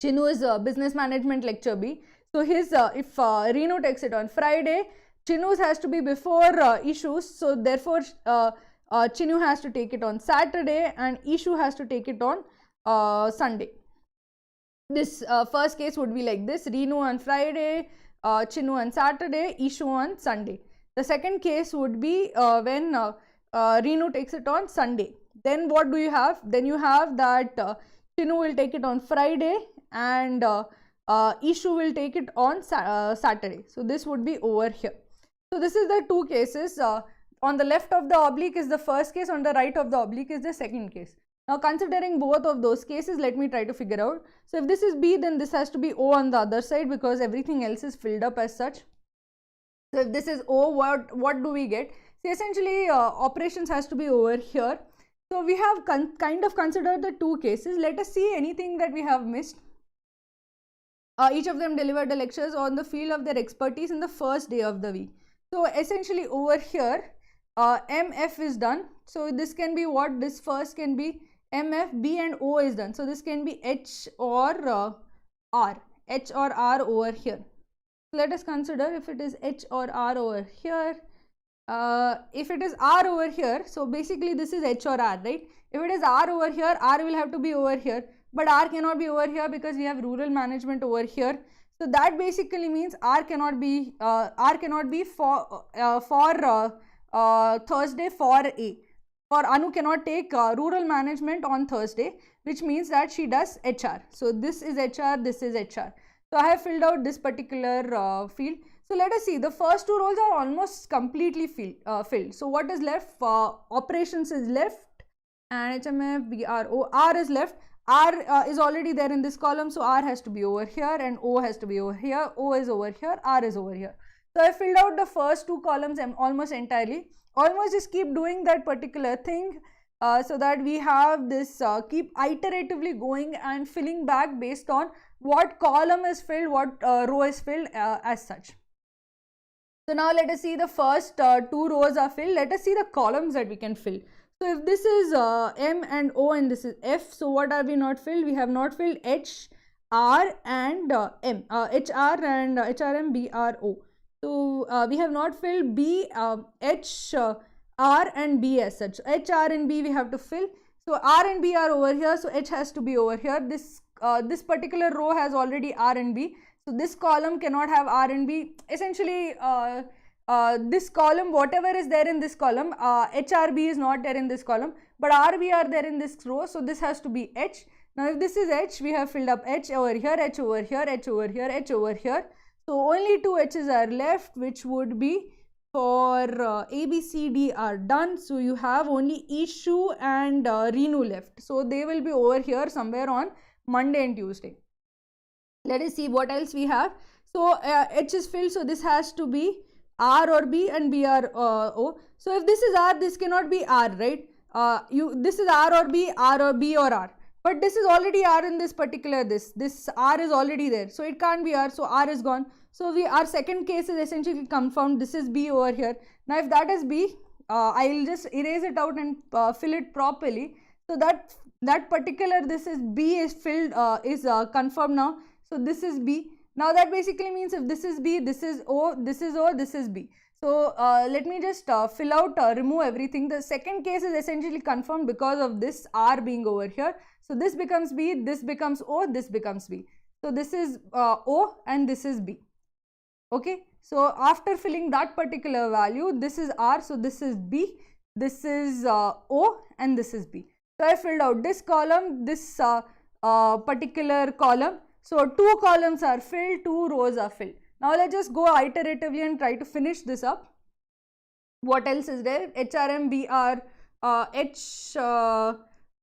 Chinu's business management lecture be? So his if Renu takes it on Friday, Chinu's has to be before issues. So therefore Chinu has to take it on Saturday and Ishu has to take it on Sunday. This first case would be like this: Renu on Friday, Chinu on Saturday, Ishu on Sunday. The second case would be when Renu takes it on Sunday. Then what do you have? Then you have that Chinu will take it on Friday and issue will take it on Saturday. So this would be over here. So this is the two cases. On the left of the oblique is the first case, on the right of the oblique is the second case. Now considering both of those cases, let me try to figure out. So if this is B, then this has to be O on the other side because everything else is filled up as such. So if this is O, what do we get? So essentially operations has to be over here. So we have kind of considered the two cases. Let us see anything that we have missed. Each of them delivered the lectures on the field of their expertise in the first day of the week. So essentially over here, MF is done. So this can be what? This first can be MF, B and O is done. So this can be H or R. H or R over here. So let us consider if it is H or R over here. If it is R over here, so basically this is H or R, right? If it is R over here, R will have to be over here. But R cannot be over here because we have rural management over here. So that basically means R cannot be for Thursday for A. For Anu cannot take rural management on Thursday, which means that she does HR. So this is HR, this is HR. So I have filled out this particular field. So let us see, the first two roles are almost completely filled. So what is left? Operations is left and HMF, BRO, R is left. R is already there in this column, so R has to be over here and O has to be over here. O is over here, R is over here. So I filled out the first two columns almost entirely. Almost just keep doing that particular thing so that we have this keep iteratively going and filling back based on what column is filled, what row is filled as such. So now let us see the first two rows are filled. Let us see the columns that we can fill. So if this is M and O and this is F, so what are we not filled? We have not filled H, R and M, HR and HRM, B, R, O. So we have not filled B, H, R and B as such. H, R and B we have to fill. So R and B are over here, so H has to be over here. This particular row has already R and B. So this column cannot have R and B. Essentially, this column, whatever is there in this column, HRB is not there in this column, but RB are there in this row. So this has to be H. Now if this is H, we have filled up H over here, H over here, H over here, H over here. So only two H's are left, which would be for A, B, C, D are done. So you have only issue and renew left. So they will be over here somewhere on Monday and Tuesday. Let us see what else we have. So H is filled, so this has to be R or B and B or O. So if this is R, this cannot be R, right? This is R or B or R. But this is already R in this particular this R is already there. So it can't be R, so R is gone. So our second case is essentially confirmed. This is B over here. Now if that is B, I will just erase it out and fill it properly. So that particular this is B is filled, is confirmed now. So this is B. Now that basically means if this is B, this is O, this is O, this is B. So let me just fill out, remove everything. The second case is essentially confirmed because of this R being over here. So this becomes B, this becomes O, this becomes B. So this is O and this is B. Okay. So after filling that particular value, this is R, so this is B, this is O and this is B. So I filled out this column, this particular column. So two columns are filled, two rows are filled. Now let's just go iteratively and try to finish this up. What else is there? HRM, BR, H,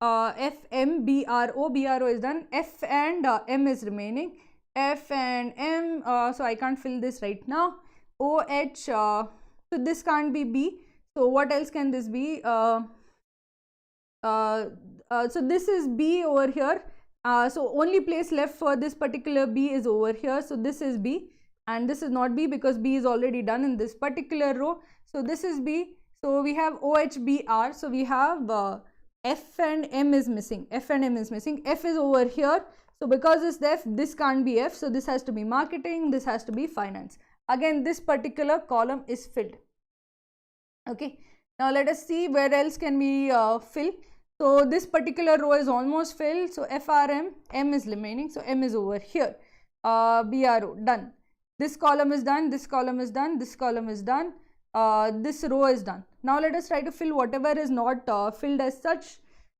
F, M, BRO, BRO is done. F and M is remaining. F and M, so I can't fill this right now. OH, so this can't be B. So what else can this be? So this is B over here. So only place left for this particular B is over here. So this is B and this is not B because B is already done in this particular row. So this is B. So we have OHBR. So we have F and M is missing. F and M is missing. F is over here. So because it's F, this can't be F. So this has to be marketing. This has to be finance. Again, this particular column is filled. Okay. Now let us see where else can we fill. So this particular row is almost filled. So FRM, M is remaining. So M is over here. BRO, done. This column is done. This column is done. This column is done. This row is done. Now let us try to fill whatever is not filled as such.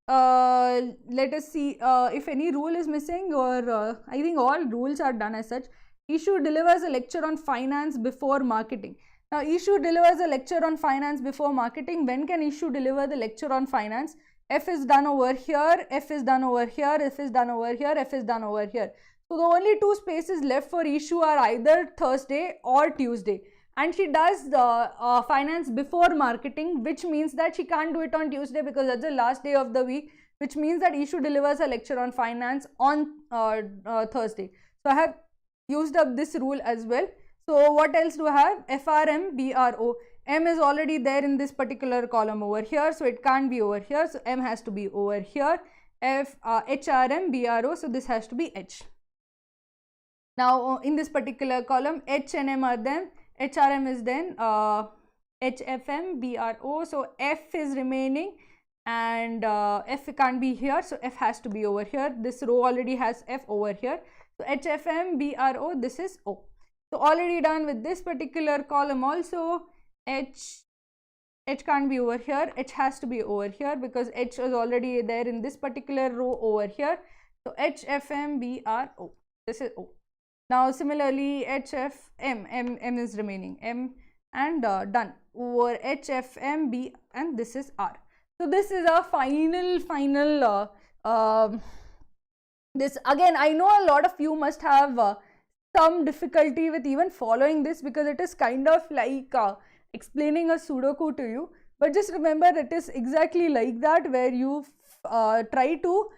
let us see if any rule is missing, or I think all rules are done as such. Issu delivers a lecture on finance before marketing. Now, Issu delivers a lecture on finance before marketing. When can Issu deliver the lecture on finance? F is done over here, F is done over here, F is done over here, F is done over here. So, the only two spaces left for Issu are either Thursday or Tuesday. And she does the finance before marketing, which means that she can't do it on Tuesday because that's the last day of the week, which means that Issu delivers a lecture on finance on Thursday. So, I have used up this rule as well. So, what else do I have? FRM, BRO. M is already there in this particular column over here, so it can't be over here. So, M has to be over here. HRM, BRO, so this has to be H. Now, in this particular column, H and M are there. HRM is then HFM, BRO. So, F is remaining and F can't be here. So, F has to be over here. This row already has F over here. So, HFM, BRO, this is O. So, already done with this particular column also. H can't be over here. H has to be over here because H is already there in this particular row over here. So, HFM, BRO. This is O. Now, similarly, HFM, M is remaining, M and done over HFM, B, and this is R. So, this is a final this again. I know a lot of you must have some difficulty with even following this because it is kind of like explaining a Sudoku to you. But just remember, it is exactly like that, where you try to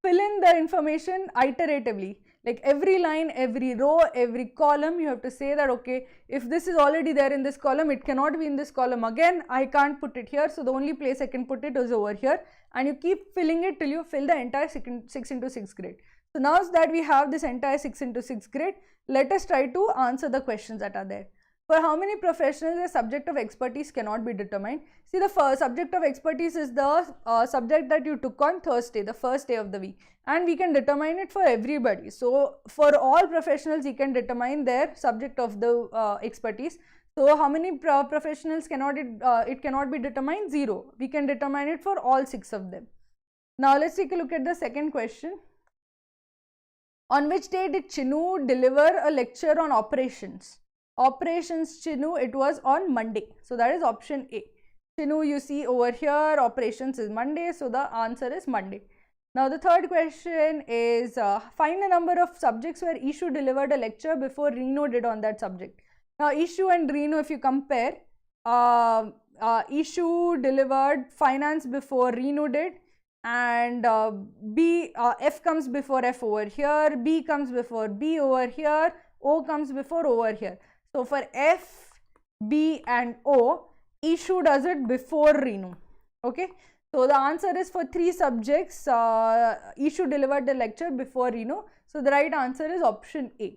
fill in the information iteratively. Like every line, every row, every column, you have to say that, okay, if this is already there in this column, it cannot be in this column again. I can't put it here. So, the only place I can put it is over here. And you keep filling it till you fill the entire 6 into 6 grid. So, now that we have this entire 6 into 6 grid, let us try to answer the questions that are there. For how many professionals the subject of expertise cannot be determined? See, the first subject of expertise is the subject that you took on Thursday, the first day of the week, and we can determine it for everybody. So, for all professionals, you can determine their subject of the expertise. So, how many professionals cannot it cannot be determined? 0. We can determine it for all 6 of them. Now, let's take a look at the second question. On which day did Chinu deliver a lecture on operations? Operations Chinu, it was on Monday. So, that is option A. Chinu, you see over here, operations is Monday. So, the answer is Monday. Now, the third question is find the number of subjects where Issu delivered a lecture before Reno did on that subject. Now, Issu and Reno, if you compare, Issu delivered finance before Reno did, and F comes before F over here, B comes before B over here, O comes before over here. So, for F, B and O, Issu does it before Reno. Okay. So, the answer is for 3 subjects, Issu delivered the lecture before Reno. So, the right answer is option A.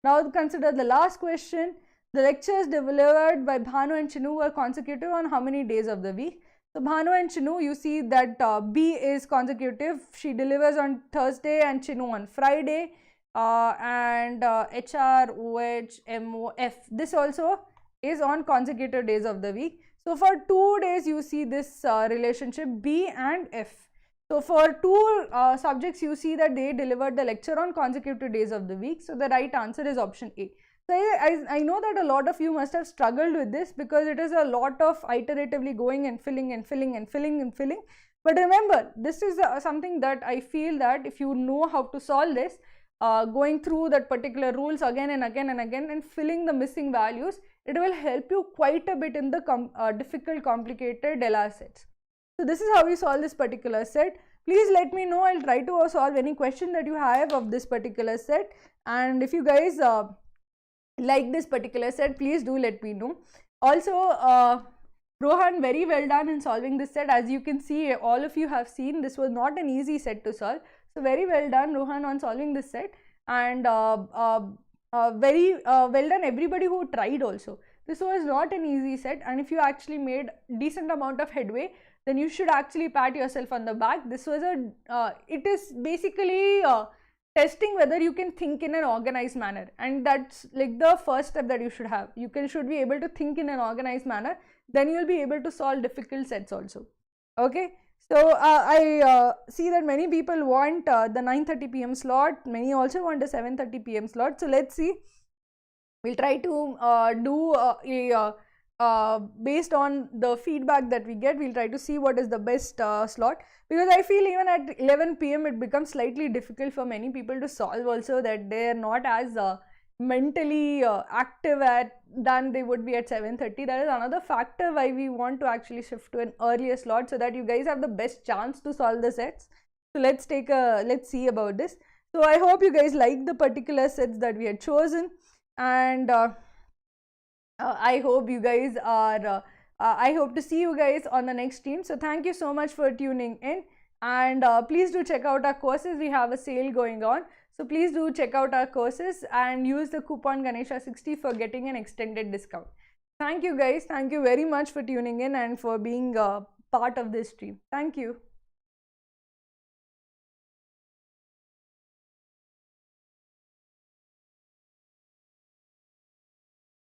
Now, consider the last question. The lectures delivered by Bhanu and Chinu were consecutive on how many days of the week? So, Bhanu and Chinu, you see that B is consecutive. She delivers on Thursday and Chinu on Friday. And HR, OH, MO, F, this also is on consecutive days of the week. So, for 2 days you see this relationship B and F. So, for 2 subjects you see that they delivered the lecture on consecutive days of the week. So, the right answer is option A. So, I know that a lot of you must have struggled with this because it is a lot of iteratively going and filling and filling and filling and filling. But remember, this is something that I feel that if you know how to solve this, going through that particular rules again and again and again and filling the missing values, it will help you quite a bit in the difficult, complicated DILR sets. So, this is how we solve this particular set. Please let me know. I'll try to solve any question that you have of this particular set. And if you guys like this particular set, please do let me know. Also, Rohan, very well done in solving this set. As you can see, all of you have seen this was not an easy set to solve. So, very well done, Rohan, on solving this set, and very well done everybody who tried also. This was not an easy set, and if you actually made decent amount of headway, then you should actually pat yourself on the back. This was it is basically testing whether you can think in an organized manner, and that's like the first step that you should have. You should be able to think in an organized manner, then you will be able to solve difficult sets also. Okay. So I see that many people want the 9:30 p.m. slot. Many also want the 7:30 p.m. slot. So let's see. We'll try to do based on the feedback that we get. We'll try to see what is the best slot, because I feel even at 11 p.m. it becomes slightly difficult for many people to solve. Also, that they are not as mentally active than they would be at 7:30. That is another factor why we want to actually shift to an earlier slot, so that you guys have the best chance to solve the sets. So let's see about this. So I hope you guys like the particular sets that we had chosen, and I hope you guys are I hope to see you guys on the next stream. So thank you so much for tuning in, and please do check out our courses. We have a sale going on, so please do check out our courses and use the coupon Ganesha60 for getting an extended discount. Thank you guys. Thank you very much for tuning in and for being part of this stream. Thank you.